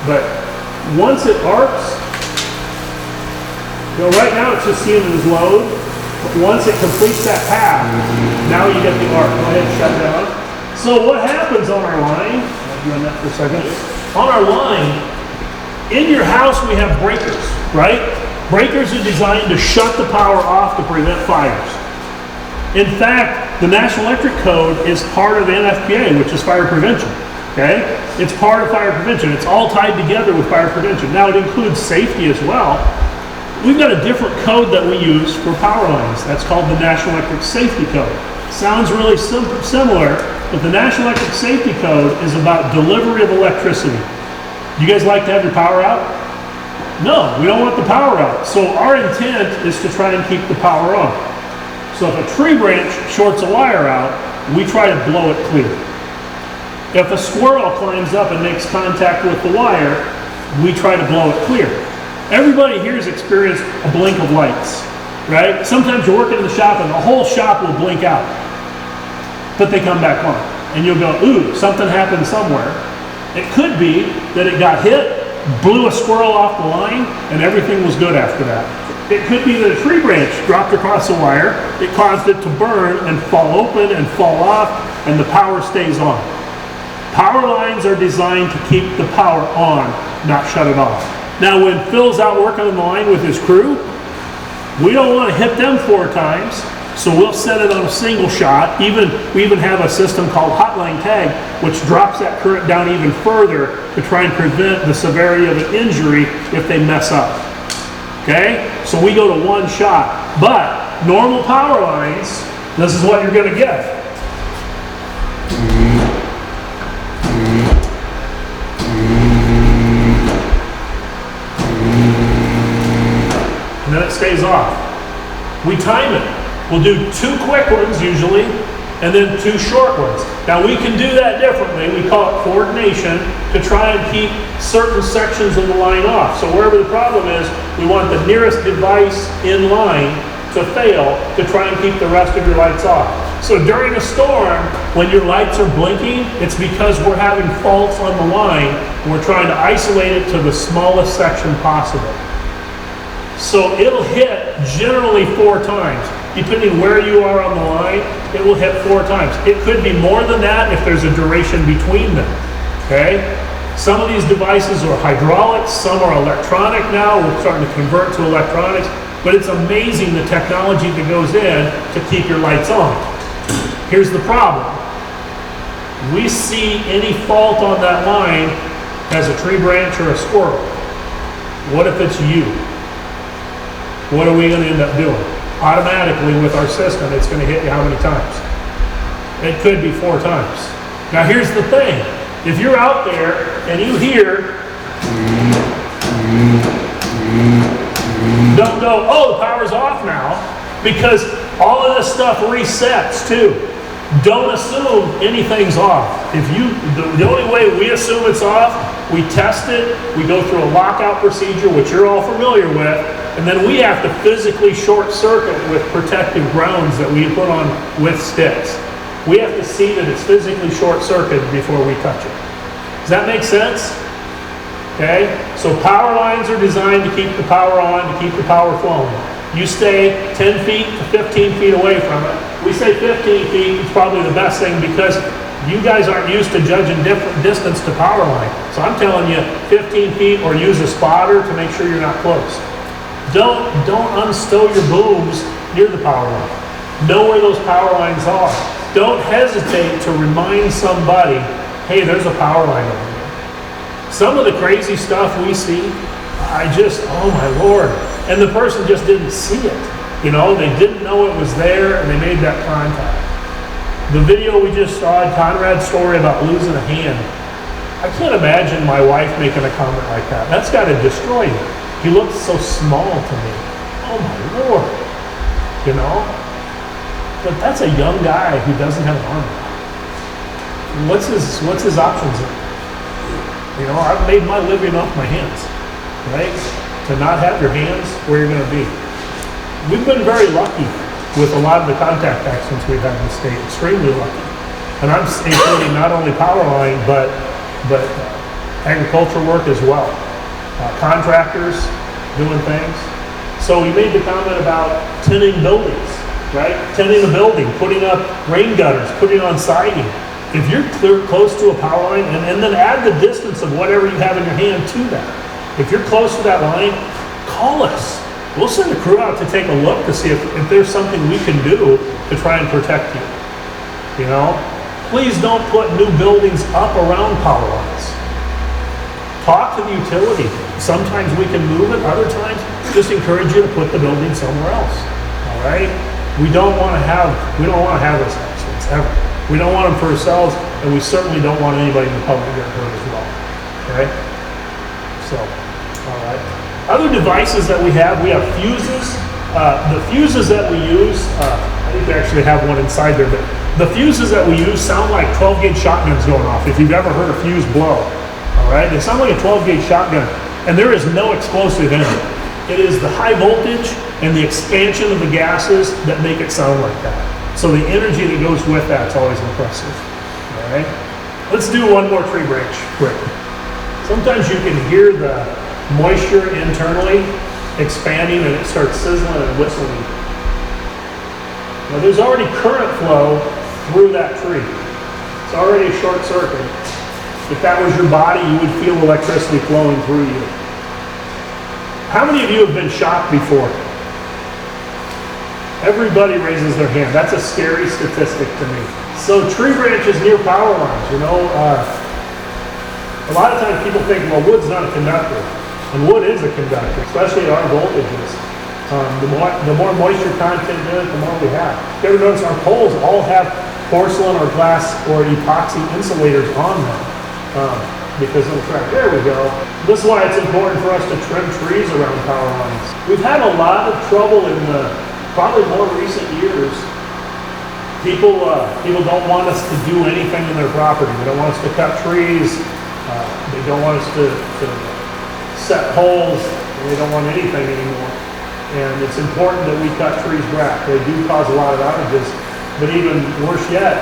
But once it arcs, you know, right now it's just seeing it as load. But once it completes that path, now you get the arc. Go ahead and shut down. So what happens on our line? I'll do that for a second. On our line, in your house we have breakers, right? Breakers are designed to shut the power off to prevent fires. In fact, the National Electric Code is part of the NFPA, which is fire prevention, okay? It's part of fire prevention. It's all tied together with fire prevention. Now, it includes safety as well. We've got a different code that we use for power lines. That's called the National Electric Safety Code. Sounds really similar, but the National Electric Safety Code is about delivery of electricity. You guys like to have your power out? No, we don't want the power out. So our intent is to try and keep the power on. So if a tree branch shorts a wire out, we try to blow it clear. If a squirrel climbs up and makes contact with the wire, we try to blow it clear. Everybody here has experienced a blink of lights, right? Sometimes you're working in the shop and the whole shop will blink out, but they come back on. And you'll go, ooh, something happened somewhere. It could be that it got hit, blew a squirrel off the line, and everything was good after that. It could be that a tree branch dropped across the wire, it caused it to burn and fall open and fall off, and the power stays on. Power lines are designed to keep the power on, not shut it off. Now when Phil's out working on the line with his crew, we don't want to hit them 4 times, so we'll set it on a single shot. We even have a system called hotline tag, which drops that current down even further to try and prevent the severity of an injury if they mess up. Okay? So we go to 1 shot. But normal power lines, this is what you're going to get. And then it stays off. We time it. We'll do 2 quick ones usually, and then 2 short ones. Now we can do that differently. We call it coordination to try and keep certain sections of the line off. So wherever the problem is, we want the nearest device in line to fail to try and keep the rest of your lights off. So during a storm, when your lights are blinking, it's because we're having faults on the line, and we're trying to isolate it to the smallest section possible. So it'll hit generally 4 times. Depending where you are on the line, it will hit 4 times. It could be more than that if there's a duration between them, okay? Some of these devices are hydraulics, some are electronic now. We're starting to convert to electronics, but it's amazing the technology that goes in to keep your lights on. Here's the problem. We see any fault on that line as a tree branch or a squirrel. What if it's you? What are we going to end up doing? Automatically with our system, it's going to hit you how many times? It could be 4 times. Now here's the thing. If you're out there and you hear, don't go, oh, the power's off now, because all of this stuff resets too. Don't assume anything's off. The only way we assume it's off, we test it, we go through a lockout procedure, which you're all familiar with, and then we have to physically short circuit with protective grounds that we put on with sticks. We have to see that it's physically short circuited before we touch it. Does that make sense? Okay, so power lines are designed to keep the power on, to keep the power flowing. You stay 10 feet to 15 feet away from it. We say 15 feet, it's probably the best thing because you guys aren't used to judging different distance to power line. So I'm telling you 15 feet or use a spotter to make sure you're not close. Don't unstow your booms near the power line. Know where those power lines are. Don't hesitate to remind somebody, hey, there's a power line over here. Some of the crazy stuff we see, oh my Lord. And the person just didn't see it. You know, they didn't know it was there and they made that contact. The video we just saw, Conrad's story about losing a hand. I can't imagine my wife making a comment like that. That's got to destroy you. He looks so small to me. Oh my Lord. You know? But that's a young guy who doesn't have an arm. What's his options? You know, I've made my living off my hands, right? To not have your hands where you're going to be. We've been very lucky with a lot of the contact accidents we've had in the state, extremely lucky. And I'm including not only power line, but agricultural work as well. Contractors doing things. So you made the comment about tinning buildings, right? Tinning a building, putting up rain gutters, putting on siding. If you're close to a power line, and then add the distance of whatever you have in your hand to that. If you're close to that line, call us. We'll send a crew out to take a look to see if there's something we can do to try and protect you. You know? Please don't put new buildings up around power lines. Talk to the utility. Sometimes we can move it, other times just encourage you to put the building somewhere else. All right? We don't want to have those accidents ever. We don't want them for ourselves, and we certainly don't want anybody in the public to get hurt as well. Okay? So, all right. Other devices that we have fuses. The fuses that we use, I think we actually have one inside there, but the fuses that we use sound like 12-gauge shotguns going off, if you've ever heard a fuse blow. All right? They sound like a 12-gauge shotgun, and there is no explosive in it. It is the high voltage and the expansion of the gases that make it sound like that. So the energy that goes with that's always impressive. All right? Let's do one more tree branch quick. Sometimes you can hear the moisture internally expanding and it starts sizzling and whistling. Now there's already current flow through that tree. It's already a short circuit. If that was your body, you would feel electricity flowing through you. How many of you have been shocked before? Everybody raises their hand. That's a scary statistic to me. So tree branches near power lines, you know, a lot of times people think, well, wood's not a conductor. And wood is a conductor, especially at our voltages. The more moisture content in it, the more we have. You ever notice our poles all have porcelain or glass or epoxy insulators on them because of the fact, there we go. This is why it's important for us to trim trees around power lines. We've had a lot of trouble in the probably more recent years. People don't want us to do anything in their property. They don't want us to cut trees. They don't want us to set poles. They don't want anything anymore. And it's important that we cut trees back. They do cause a lot of outages. But even worse yet,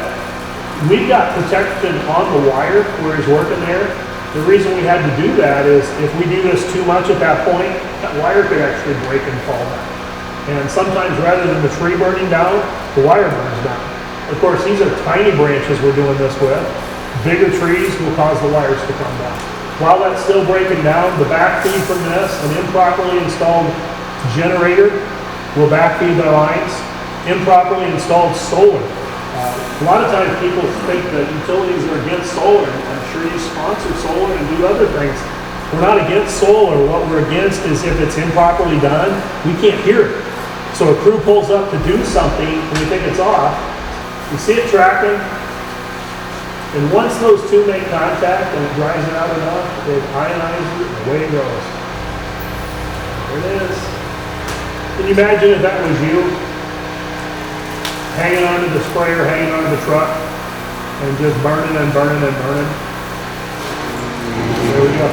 we got protection on the wire where he's working there. The reason we had to do that is if we do this too much at that point, that wire could actually break and fall down. And sometimes rather than the tree burning down, the wire burns down. Of course, these are tiny branches we're doing this with. Bigger trees will cause the wires to come down. While that's still breaking down, the backfeed from this, an improperly installed generator will backfeed the lines. Improperly installed solar. A lot of times people think that utilities are against solar. I'm sure you sponsor solar and do other things. We're not against solar. What we're against is if it's improperly done, we can't hear it. So a crew pulls up to do something and we think it's off. You see it tracking, And once those two make contact and it dries it out enough, it ionizes it and away it goes. There it is. Can you imagine if that was you? Hanging onto the sprayer, hanging onto the truck, and just burning and burning and burning. There we go.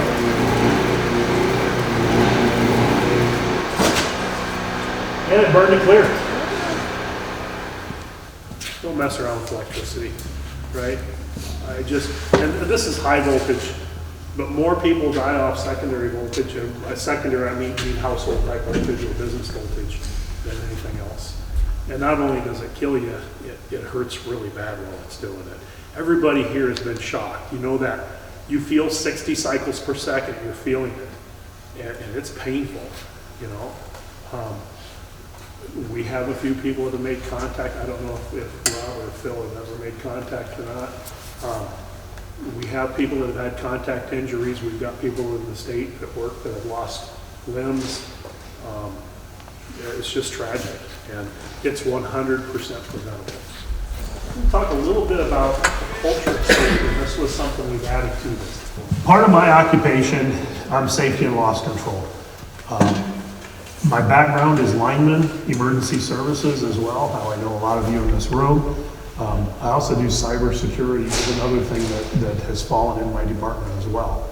And it burned it clear. Don't mess around with electricity, right? And this is high voltage, but more people die off secondary voltage, and by secondary I mean household type voltage or business voltage than anything else. And not only does it kill you, it hurts really bad while it's doing it. Everybody here has been shocked. You know that. You feel 60 cycles per second, you're feeling it. And it's painful, you know. We have a few people that have made contact. I don't know if Rob or Phil have ever made contact or not. We have people that have had contact injuries. We've got people in the state that work that have lost limbs. It's just tragic, and it's 100% preventable. We'll talk a little bit about the culture of safety. This was something we've added to this. Part of my occupation, I'm safety and loss control. My background is lineman, emergency services as well, how I know a lot of you in this room. I also do cybersecurity, is another thing that has fallen in my department as well.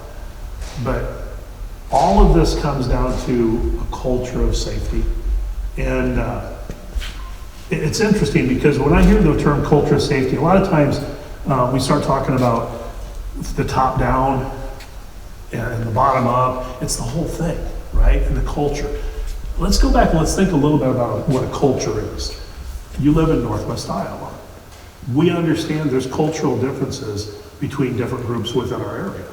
But all of this comes down to a culture of safety. And it's interesting because when I hear the term culture of safety, a lot of times we start talking about the top down and the bottom up. It's the whole thing, right? And the culture. Let's go back and let's think a little bit about what a culture is. You live in Northwest Iowa. We understand there's cultural differences between different groups within our area.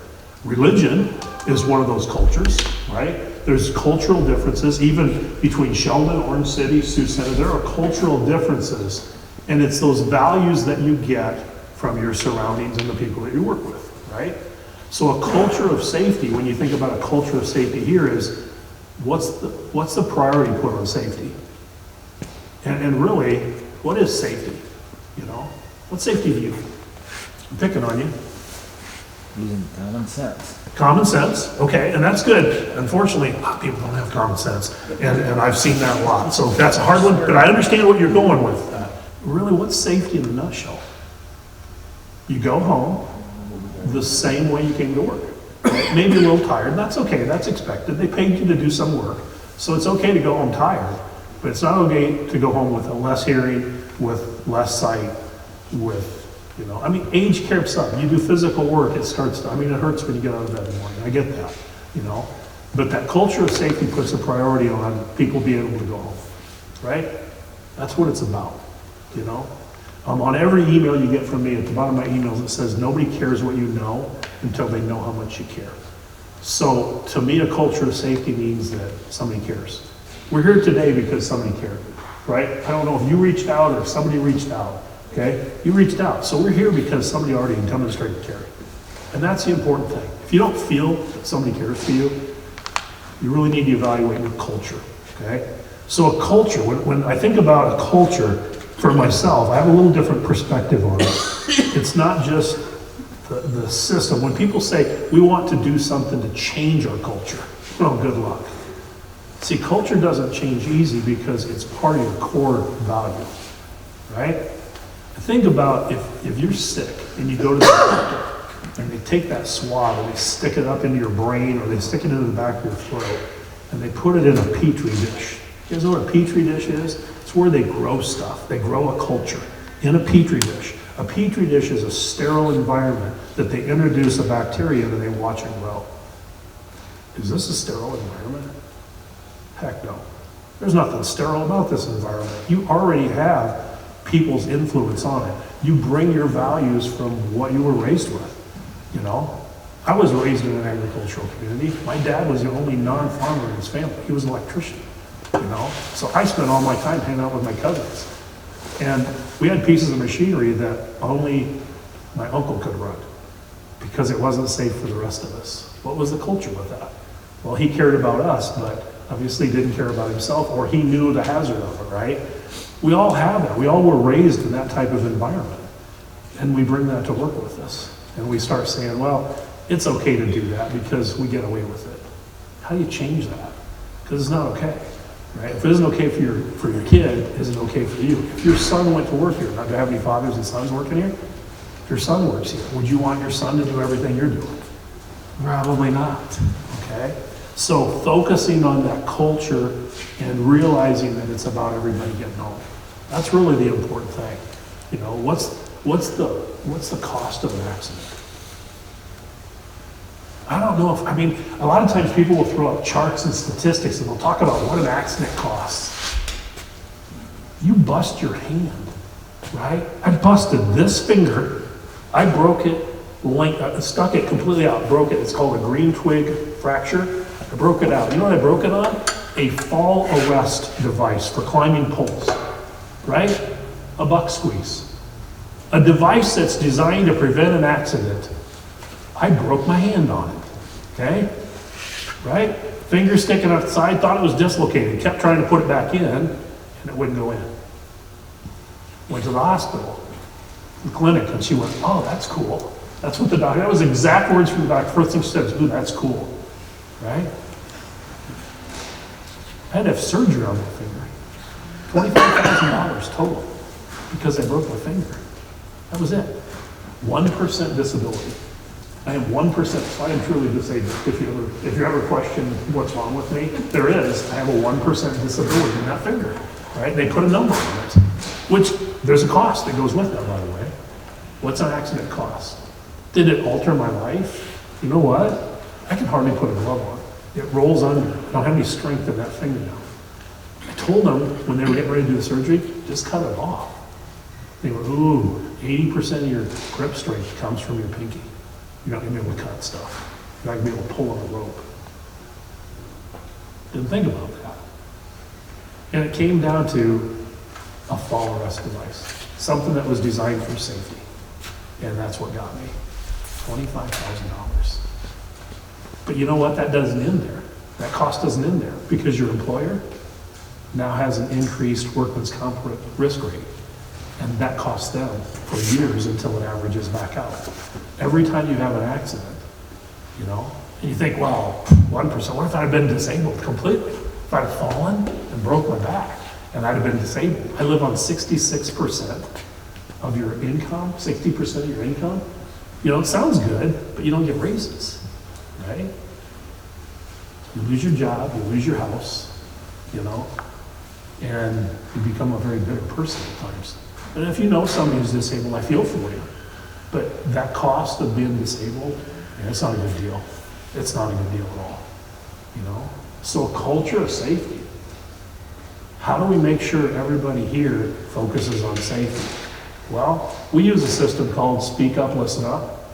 Religion is one of those cultures, right? There's cultural differences even between Sheldon, Orange City, Sioux Center. There are cultural differences, and it's those values that you get from your surroundings and the people that you work with, right? So a culture of safety, when you think about a culture of safety here, is what's the priority put on safety? And really, what is safety? You know, what's safety to you? I'm picking on you. Using common sense. Common sense, okay, and that's good. Unfortunately, a lot of people don't have common sense, and I've seen that a lot. So that's a hard one, but I understand what you're going with. Really, what's safety in a nutshell? You go home the same way you came to work. Right? Maybe a little tired, that's okay, that's expected. They paid you to do some work, so it's okay to go home tired, but it's not okay to go home with a less hearing, with less sight, with, you know, I mean, age creeps up. You do physical work, it starts to, I mean, it hurts when you get out of bed in the morning. I get that, you know. But that culture of safety puts a priority on people being able to go home, right? That's what it's about, you know. On every email you get from me, at the bottom of my emails, it says nobody cares what you know until they know how much you care. So to me, a culture of safety means that somebody cares. We're here today because somebody cared, right? I don't know if you reached out or if somebody reached out, okay? You reached out. So we're here because somebody already demonstrated caring. And that's the important thing. If you don't feel that somebody cares for you, you really need to evaluate your culture, okay? So a culture, when I think about a culture for myself, I have a little different perspective on it. It's not just the system. When people say, we want to do something to change our culture, well, good luck. See, culture doesn't change easy because it's part of your core value, right? Think about if you're sick and you go to the doctor and they take that swab and they stick it up into your brain or they stick it into the back of your throat and they put it in a petri dish. You guys know what a petri dish is? It's where they grow stuff. They grow a culture in a petri dish. A petri dish is a sterile environment that they introduce a bacteria and they watch it grow. Is this a sterile environment? Heck no. There's nothing sterile about this environment. You already have people's influence on it. You bring your values from what you were raised with, you know? I was raised in an agricultural community. My dad was the only non-farmer in his family. He was an electrician, you know? So I spent all my time hanging out with my cousins. And we had pieces of machinery that only my uncle could run because it wasn't safe for the rest of us. What was the culture with that? Well, he cared about us, but obviously didn't care about himself, or he knew the hazard of it, right? We all have that. We all were raised in that type of environment. And we bring that to work with us. And we start saying, well, it's okay to do that because we get away with it. How do you change that? Because it's not okay, right? If it isn't okay for your kid, is it okay for you? If your son went to work here, not to have any fathers and sons working here, if your son works here, would you want your son to do everything you're doing? Probably not, okay? So focusing on that culture and realizing that it's about everybody getting home. That's really the important thing. You know, what's the cost of an accident? I don't know I mean, a lot of times people will throw up charts and statistics and they'll talk about what an accident costs. You bust your hand, right? I busted this finger. I broke it, stuck it completely out, broke it. It's called a green twig fracture. I broke it out. You know what I broke it on? A fall arrest device for climbing poles, right? A buck squeeze. A device that's designed to prevent an accident. I broke my hand on it, okay? Right? Finger sticking out the side, thought it was dislocated, kept trying to put it back in, and it wouldn't go in. Went to the hospital, the clinic, and she went, oh, that's cool. That's what the doctor, that was exact words from the doctor. First thing she said was, ooh, that's cool, right? I had to have surgery on my finger. $25,000 total, because I broke my finger. That was it. 1% disability. I am 1%, so I am truly disabled. If you ever question what's wrong with me, there is. I have a 1% disability in that finger, right? They put a number on it, which there's a cost that goes with that, by the way. What's an accident cost? Did it alter my life? You know what? I can hardly put a glove on. It rolls under. I don't have any strength in that finger now. I told them when they were getting ready to do the surgery, just cut it off. They were, ooh, 80% of your grip strength comes from your pinky. You're not gonna be able to cut stuff. You're not gonna be able to pull on a rope. Didn't think about that. And it came down to a fall arrest device. Something that was designed for safety. And that's what got me. $25,000. But you know what? That doesn't end there. That cost doesn't end there because your employer now has an increased workman's comp risk rate. And that costs them for years until it averages back out. Every time you have an accident, you know, and you think, well, 1%, what if I'd have been disabled completely? If I'd have fallen and broke my back and I'd have been disabled. I live on 66% of your income, 60% of your income. You know, it sounds good, but you don't get raises, right? You lose your job, you lose your house, you know, and you become a very bitter person at times. And if you know somebody who's disabled, I feel for you. But that cost of being disabled, yeah, it's not a good deal. It's not a good deal at all, you know? So a culture of safety. How do we make sure everybody here focuses on safety? Well, we use a system called Speak Up, Listen Up,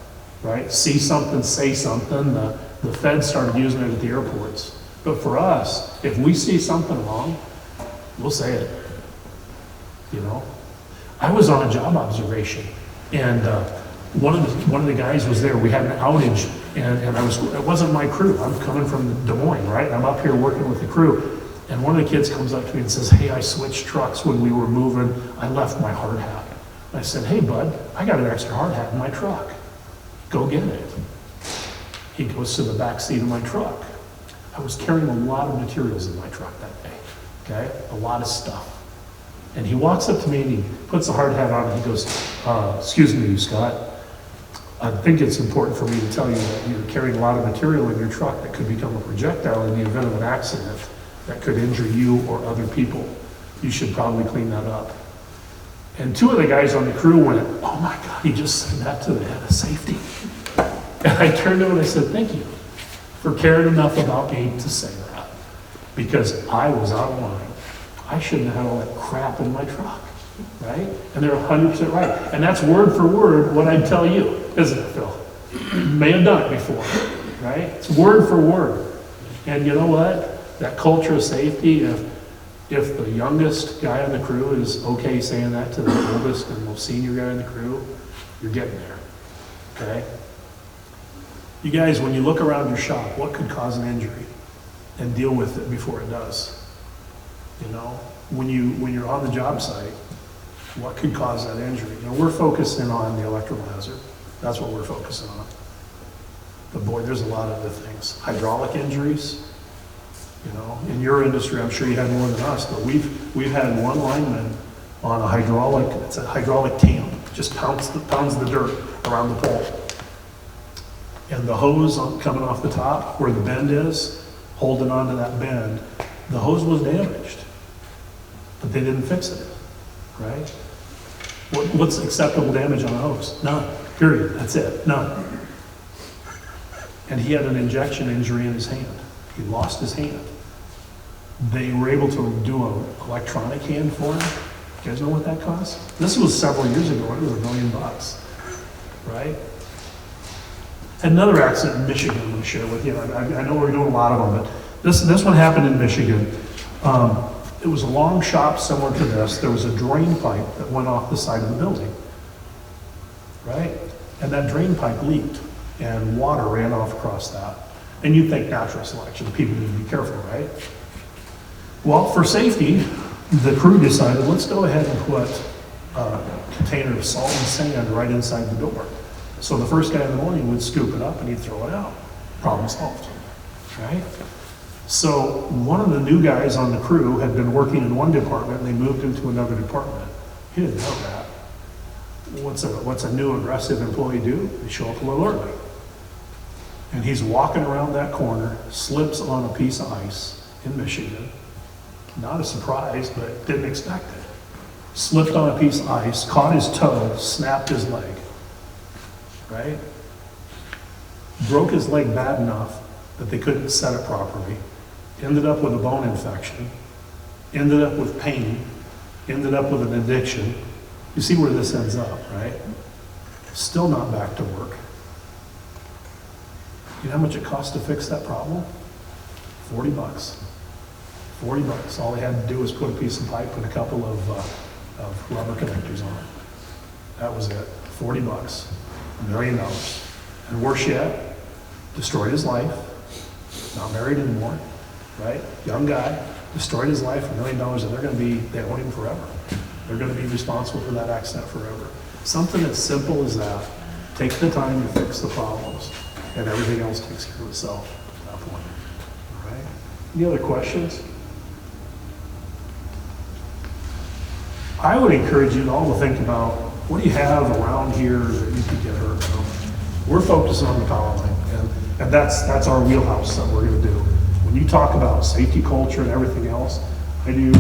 right? See something, say something. The feds started using it at the airports. But for us, if we see something wrong, we'll say it, you know? I was on a job observation, and one of the guys was there. We had an outage, and it wasn't my crew. I'm coming from Des Moines, right? I'm up here working with the crew, and one of the kids comes up to me and says, hey, I switched trucks when we were moving. I left my hard hat. And I said, hey, bud, I got an extra hard hat in my truck. Go get it. He goes to the back seat of my truck. I was carrying a lot of materials in my truck that day, okay? A lot of stuff. And he walks up to me and he puts the hard hat on and he goes, excuse me, Scott, I think it's important for me to tell you that you're carrying a lot of material in your truck that could become a projectile in the event of an accident that could injure you or other people. You should probably clean that up. And two of the guys on the crew went, oh my God, he just said that to the head of safety. And I turned to him and I said, thank you for caring enough about me to say that, because I was out of line. I shouldn't have had all that crap in my truck, right? And they're 100% right. And that's word for word what I'd tell you, isn't it, Phil? You may have done it before, right? It's word for word. And you know what? That culture of safety, if the youngest guy on the crew is okay saying that to the oldest and most senior guy in the crew, you're getting there, okay? You guys, when you look around your shop, what could cause an injury? And deal with it before it does. You know, when you're on the job site, What could cause that injury? You know, we're focusing on the electrical hazard. That's what we're focusing on. But boy, there's a lot of other things. Hydraulic injuries, you know, in your industry, I'm sure you had more than us, but we've had one lineman on a hydraulic camp, just pounds the dirt around the pole. And the hose coming off the top, where the bend is, holding onto that bend, the hose was damaged, but they didn't fix it, right? What's acceptable damage on a hose? None, period, that's it, none. And he had an injection injury in his hand. He lost his hand. They were able to do an electronic hand for him. You guys know what that cost? This was several years ago, it was $1 million, right? Another accident in Michigan I'm going to share with you. I know we're doing a lot of them, but this one happened in Michigan. It was a long shop similar to this. There was a drain pipe that went off the side of the building, right? And that drain pipe leaked, and water ran off across that. And you'd think natural selection, people need to be careful, right? Well, for safety, the crew decided, let's go ahead and put a container of salt and sand right inside the door. So the first guy in the morning would scoop it up and he'd throw it out. Problem solved, right? So one of the new guys on the crew had been working in one department and they moved him to another department. He didn't know that. What's a new aggressive employee do? They show up a little early. And he's walking around that corner, slips on a piece of ice in Michigan. Not a surprise, but didn't expect it. Slipped on a piece of ice, caught his toe, snapped his leg, right? Broke his leg bad enough that they couldn't set it properly. Ended up with a bone infection. Ended up with pain. Ended up with an addiction. You see where this ends up, right? Still not back to work. You know how much it cost to fix that problem? $40. $40. All they had to do was put a piece of pipe and a couple of rubber connectors on it. That was it. $40. $1 million. And worse yet, destroyed his life. Not married anymore, right? Young guy, destroyed his life, $1 million, and they own him forever. They're going to be responsible for that accident forever. Something as simple as that. Take the time to fix the problems, and everything else takes care of itself at that point. All right? Any other questions? I would encourage you all to think about, what do you have around here that you could get hurt from? We're focusing on the power line, and that's our wheelhouse that we're going to do. When you talk about safety culture and everything else, I do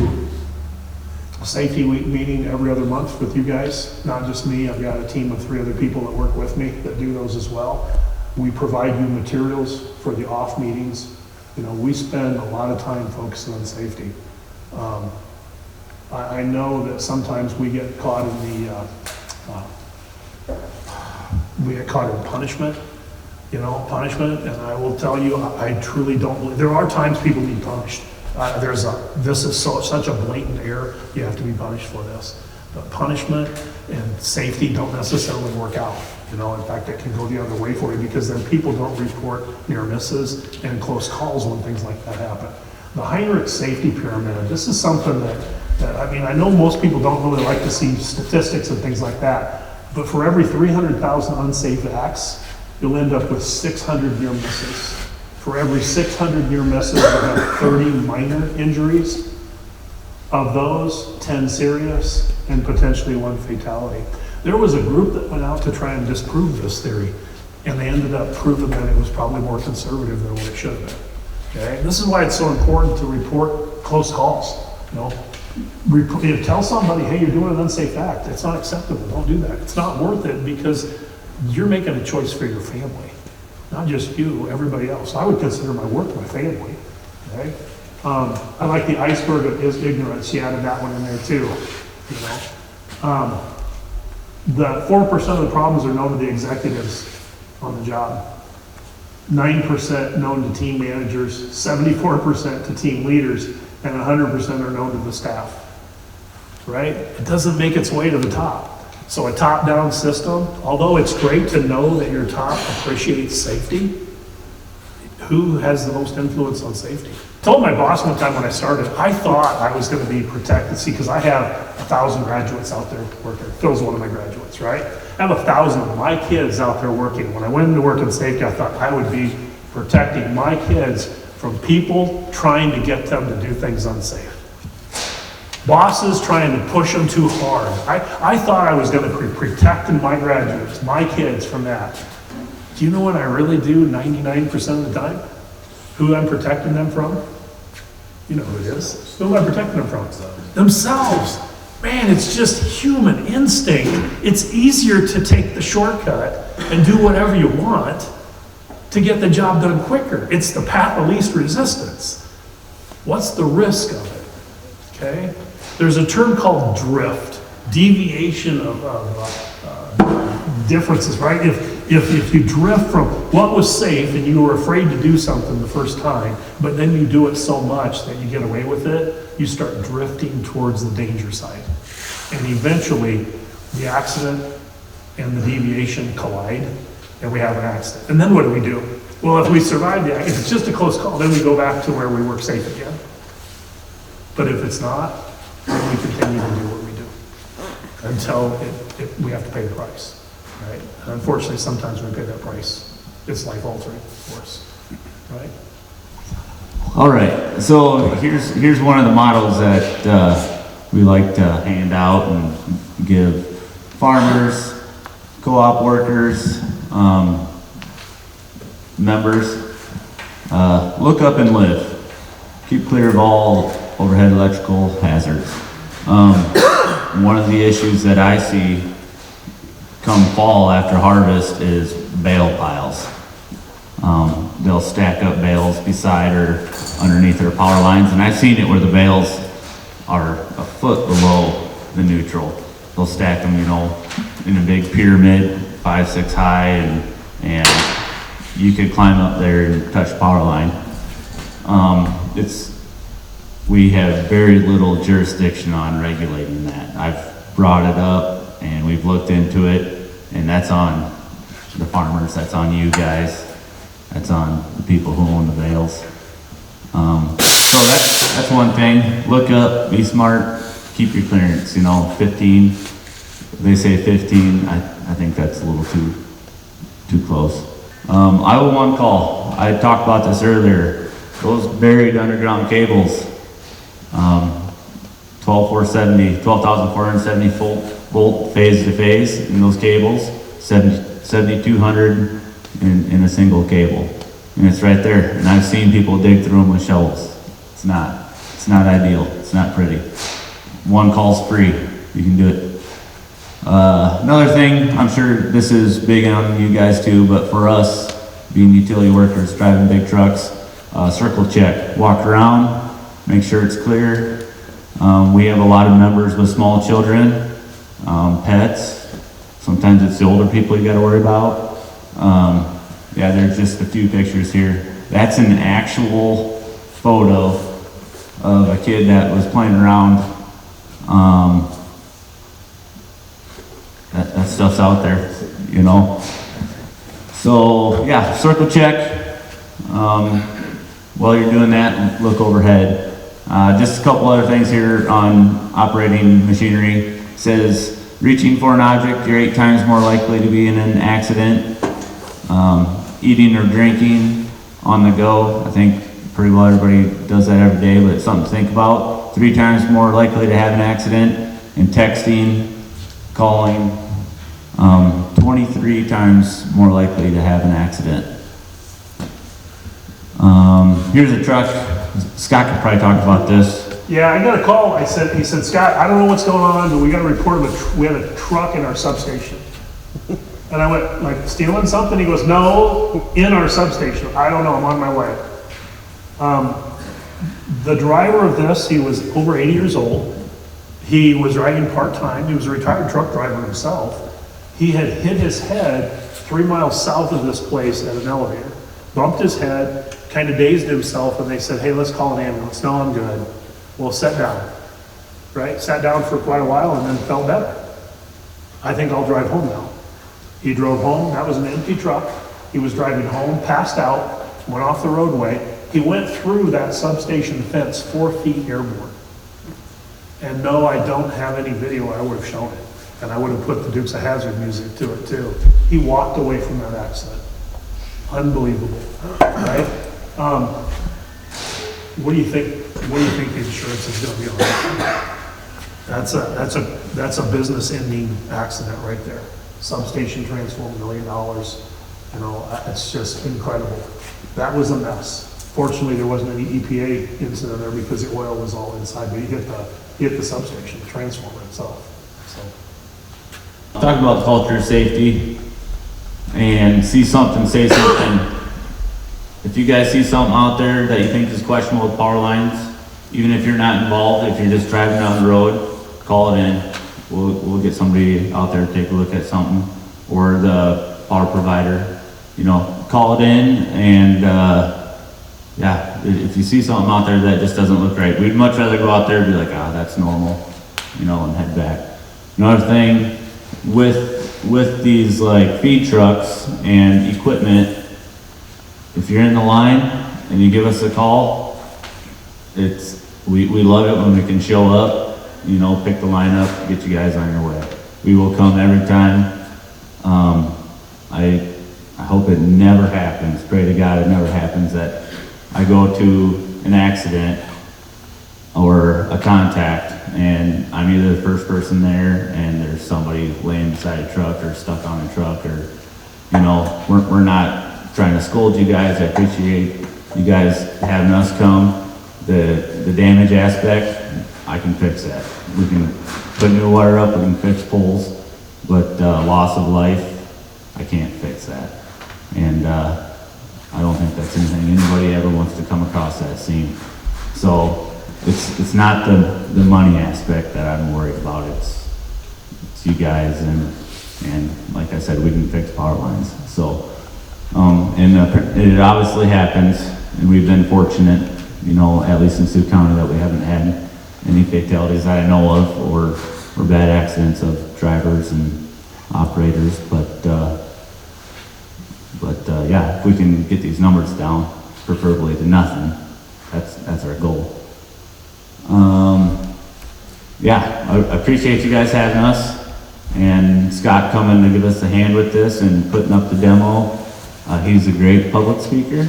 a safety week meeting every other month with you guys, not just me. I've got a team of 3 other people that work with me that do those as well. We provide you materials for the off meetings. You know, we spend a lot of time focusing on safety. I know that sometimes we get caught in punishment, and I will tell you, I truly don't believe, there are times people need punished. This is such a blatant error, you have to be punished for this. But punishment and safety don't necessarily work out. In fact, it can go the other way for you, because then people don't report near misses and close calls when things like that happen. The Heinrich safety pyramid, this is something that I know most people don't really like to see statistics and things like that, but for every 300,000 unsafe acts, you'll end up with 600 near misses. For every 600 near misses, you'll have 30 minor injuries. Of those, 10 serious, and potentially 1 fatality. There was a group that went out to try and disprove this theory, and they ended up proving that it was probably more conservative than what it should have been. Okay? This is why it's so important to report close calls. Tell somebody, hey, you're doing an unsafe act. It's not acceptable. Don't do that. It's not worth it, because you're making a choice for your family, not just you, everybody else. I would consider my work my family. Okay? I like the iceberg of ignorance. She added that one in there too. The 4% of the problems are known to the executives on the job. 9% known to team managers, 74% to team leaders, and 100% are known to the staff. Right? It doesn't make its way to the top. So a top-down system, although it's great to know that your top appreciates safety, who has the most influence on safety? Told my boss one time when I started, I thought I was gonna be protected, see, because I have 1,000 graduates out there working. Phil's one of my graduates, right? I have 1,000 of my kids out there working. When I went into work in safety, I thought I would be protecting my kids from people trying to get them to do things unsafe. Bosses trying to push them too hard. I thought I was gonna be protecting my graduates, my kids from that. Do you know what I really do 99% of the time? Who I'm protecting them from? You know who it is. Who am I protecting them from? Themselves. Man, it's just human instinct. It's easier to take the shortcut and do whatever you want to get the job done quicker. It's the path of least resistance. What's the risk of it? Okay? There's a term called drift, deviation of differences, right? If you drift from what was safe and you were afraid to do something the first time, but then you do it so much that you get away with it, you start drifting towards the danger side. And eventually, the accident and the deviation collide, and we have an accident. And then what do? Well, if we survive the accident, if it's just a close call, then we go back to where we were safe again. But if it's not, then we continue to do what we do until we have to pay the price. Right? And unfortunately, sometimes when we pay that price, it's life altering for us, right? All right, so here's one of the models that we like to hand out and give farmers, co-op workers, members. Look up and live. Keep clear of all overhead electrical hazards. One of the issues that I see come fall after harvest is bale piles. They'll stack up bales beside or underneath their power lines, and I've seen it where the bales are a foot below the neutral. They'll stack them, in a big pyramid, 5-6 high, and you could climb up there and touch the power line. We have very little jurisdiction on regulating that. I've brought it up and we've looked into it, and that's on the farmers, that's on you guys, that's on the people who own the bales. So that's one thing. Look up, be smart, keep your clearance, 15. They say 15, I think that's a little too close. Iowa One Call, I talked about this earlier. Those buried underground cables, 12,470 volt phase to phase in those cables, 7,200 in a single cable. And it's right there. And I've seen people dig through them with shovels. It's not ideal. It's not pretty. One call's free. You can do it. Another thing, I'm sure this is big on you guys too, but for us, being utility workers, driving big trucks, circle check. Walk around, make sure it's clear. We have a lot of members with small children, pets. Sometimes it's the older people you gotta worry about. Yeah, there's just a few pictures here. That's an actual photo of a kid that was playing around. That stuff's out there, So yeah, circle check. While you're doing that, look overhead. Just a couple other things here on operating machinery. It says, reaching for an object, you're 8 times more likely to be in an accident. Eating or drinking on the go, I think pretty well everybody does that every day, but it's something to think about. 3 times more likely to have an accident. And texting, calling, 23 times more likely to have an accident. Here's a truck. Scott could probably talk about this. Yeah, I got a call. He said, Scott, I don't know what's going on, but we got a report of we had a truck in our substation. And I went, like, stealing something? He goes, no, in our substation. I don't know, I'm on my way. The driver of this, he was over 80 years old. He was driving part-time. He was a retired truck driver himself. He had hit his head 3 miles south of this place at an elevator. Bumped his head, kind of dazed himself, and they said, hey, let's call an ambulance. No, I'm good. Well, sat down, right? Sat down for quite a while and then felt better. I think I'll drive home now. He drove home. That was an empty truck. He was driving home, passed out, went off the roadway, He went through that substation fence 4 feet airborne. And no, I don't have any video, I would have shown it. And I would have put the Dukes of Hazzard music to it too. He walked away from that accident. Unbelievable, right? What do you think the insurance is gonna be on that? That's a business-ending accident right there. Substation transformer, $1 million. You know, it's just incredible. That was a mess. Fortunately, there wasn't any EPA incident there because the oil was all inside, but he hit the substation, the transformer itself. So. Talk about culture of safety and see something, say something. If you guys see something out there that you think is questionable with power lines, even if you're not involved, if you're just driving down the road, call it in. We'll get somebody out there to take a look at something, or the power provider, you know, call it in. And yeah, if you see something out there that just doesn't look right, we'd much rather go out there and be like, that's normal, you know, and head back. Another thing with these like feed trucks and equipment, if you're in the line and you give us a call, we love it when we can show up, you know, pick the line up, get you guys on your way. We will come every time. I hope it never happens, pray to God it never happens, that I go to an accident or a contact and I'm either the first person there and there's somebody laying beside a truck or stuck on a truck, or, you know, we're not trying to scold you guys. I appreciate you guys having us come. The damage aspect, I can fix that. We can put new wire up, we can fix poles, but loss of life, I can't fix that. And I don't think that's anything anybody ever wants to come across that scene. So it's not the money aspect that I'm worried about. It's you guys, and like I said, we can fix power lines. So and it obviously happens, and we've been fortunate, you know, at least in Sioux County, that we haven't had any fatalities that I know of, or bad accidents of drivers and operators. But yeah, if we can get these numbers down, preferably to nothing, that's our goal. Yeah, I appreciate you guys having us, and Scott coming to give us a hand with this and putting up the demo. He's a great public speaker,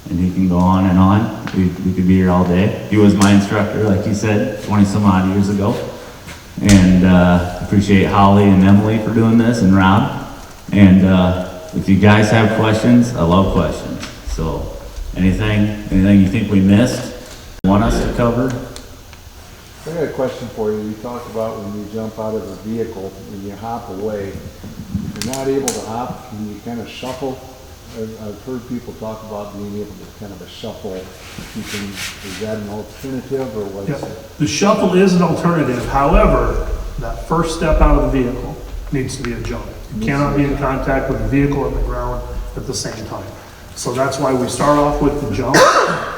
and he can go on and on. We could be here all day. He was my instructor, like he said, 20 some odd years ago. And appreciate Holly and Emily for doing this, and Rob. And if you guys have questions, I love questions. So anything you think we missed, want us to cover? I got a question for you. You talked about when you jump out of a vehicle, when you hop away, if you're not able to hop, can you kind of shuffle? I've heard people talk about being able to kind of a shuffle. Is that an alternative, or what's it? The shuffle is an alternative. However, that first step out of the vehicle needs to be a jump. You cannot be in contact with the vehicle or the ground at the same time. So that's why we start off with the jump,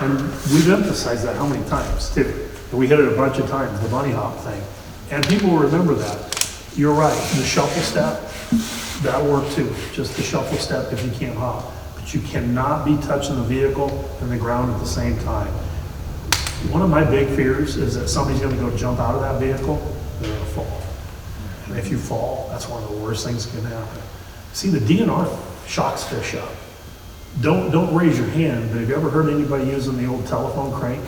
and we've emphasized that how many times too. And we hit it a bunch of times, the bunny hop thing. And people will remember that. You're right, the shuffle step, that worked too. Just the shuffle step if you can't hop. But you cannot be touching the vehicle and the ground at the same time. One of my big fears is that somebody's gonna go jump out of that vehicle, they're gonna fall. And if you fall, that's one of the worst things that can happen. See, the DNR shocks fish up. Don't raise your hand, but have you ever heard anybody using the old telephone crank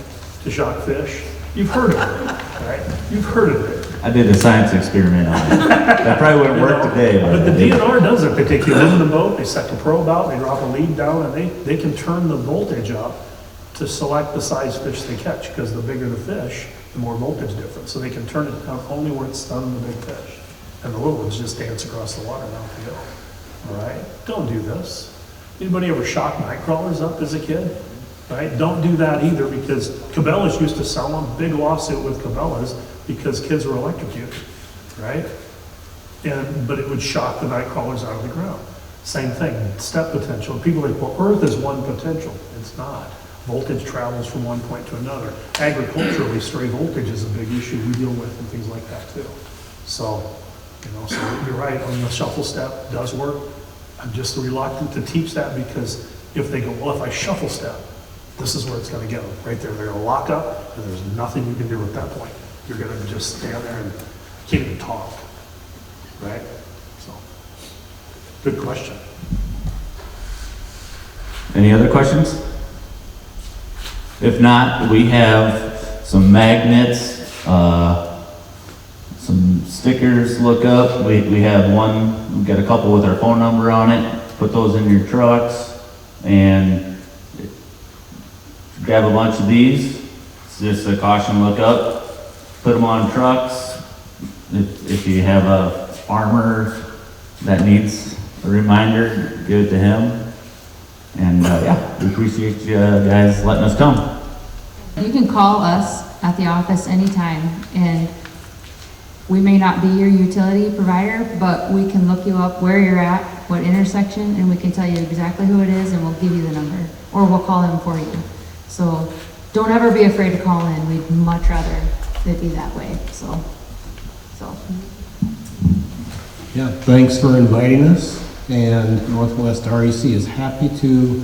to shock fish? You've heard of it, right? You've heard of it. I did a science experiment on it. That probably wouldn't work today. But the DNR does it. They take you in the boat, they set the probe out, they drop a lead down, and they can turn the voltage up to select the size fish they catch, because the bigger the fish, the more voltage difference. So they can turn it down only where it's stunning the big fish. And the little ones just dance across the water down the hill. All right? Don't do this. Anybody ever shock night crawlers up as a kid? Right? Don't do that either, because Cabela's used to sell them. Big lawsuit with Cabela's because kids were electrocuted, right? But it would shock the night crawlers out of the ground. Same thing, step potential. People think, well, Earth is one potential. It's not. Voltage travels from one point to another. Agriculturally, stray voltage is a big issue we deal with and things like that too. So, so you're right, on the shuffle step does work. I'm just reluctant to teach that, because if they go, well, if I shuffle step, this is where it's gonna get them, right there. They're gonna lock up, and there's nothing you can do at that point. You're gonna just stand there and can't even talk, right? So, good question. Any other questions? If not, we have some magnets, some stickers, look up. We have one, we got a couple with our phone number on it. Put those in your trucks and grab a bunch of these. It's just a caution look up. Put them on trucks. If you have a farmer that needs a reminder, give it to him. And yeah, we appreciate you guys letting us come. You can call us at the office anytime, and we may not be your utility provider, but we can look you up where you're at, what intersection, and we can tell you exactly who it is, and we'll give you the number, or we'll call them for you. So don't ever be afraid to call in. We'd much rather it be that way. So. Yeah, thanks for inviting us, and Northwest REC is happy to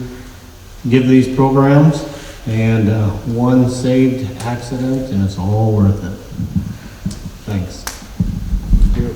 give these programs, and one saved accident, and it's all worth it. Thanks. Thank you.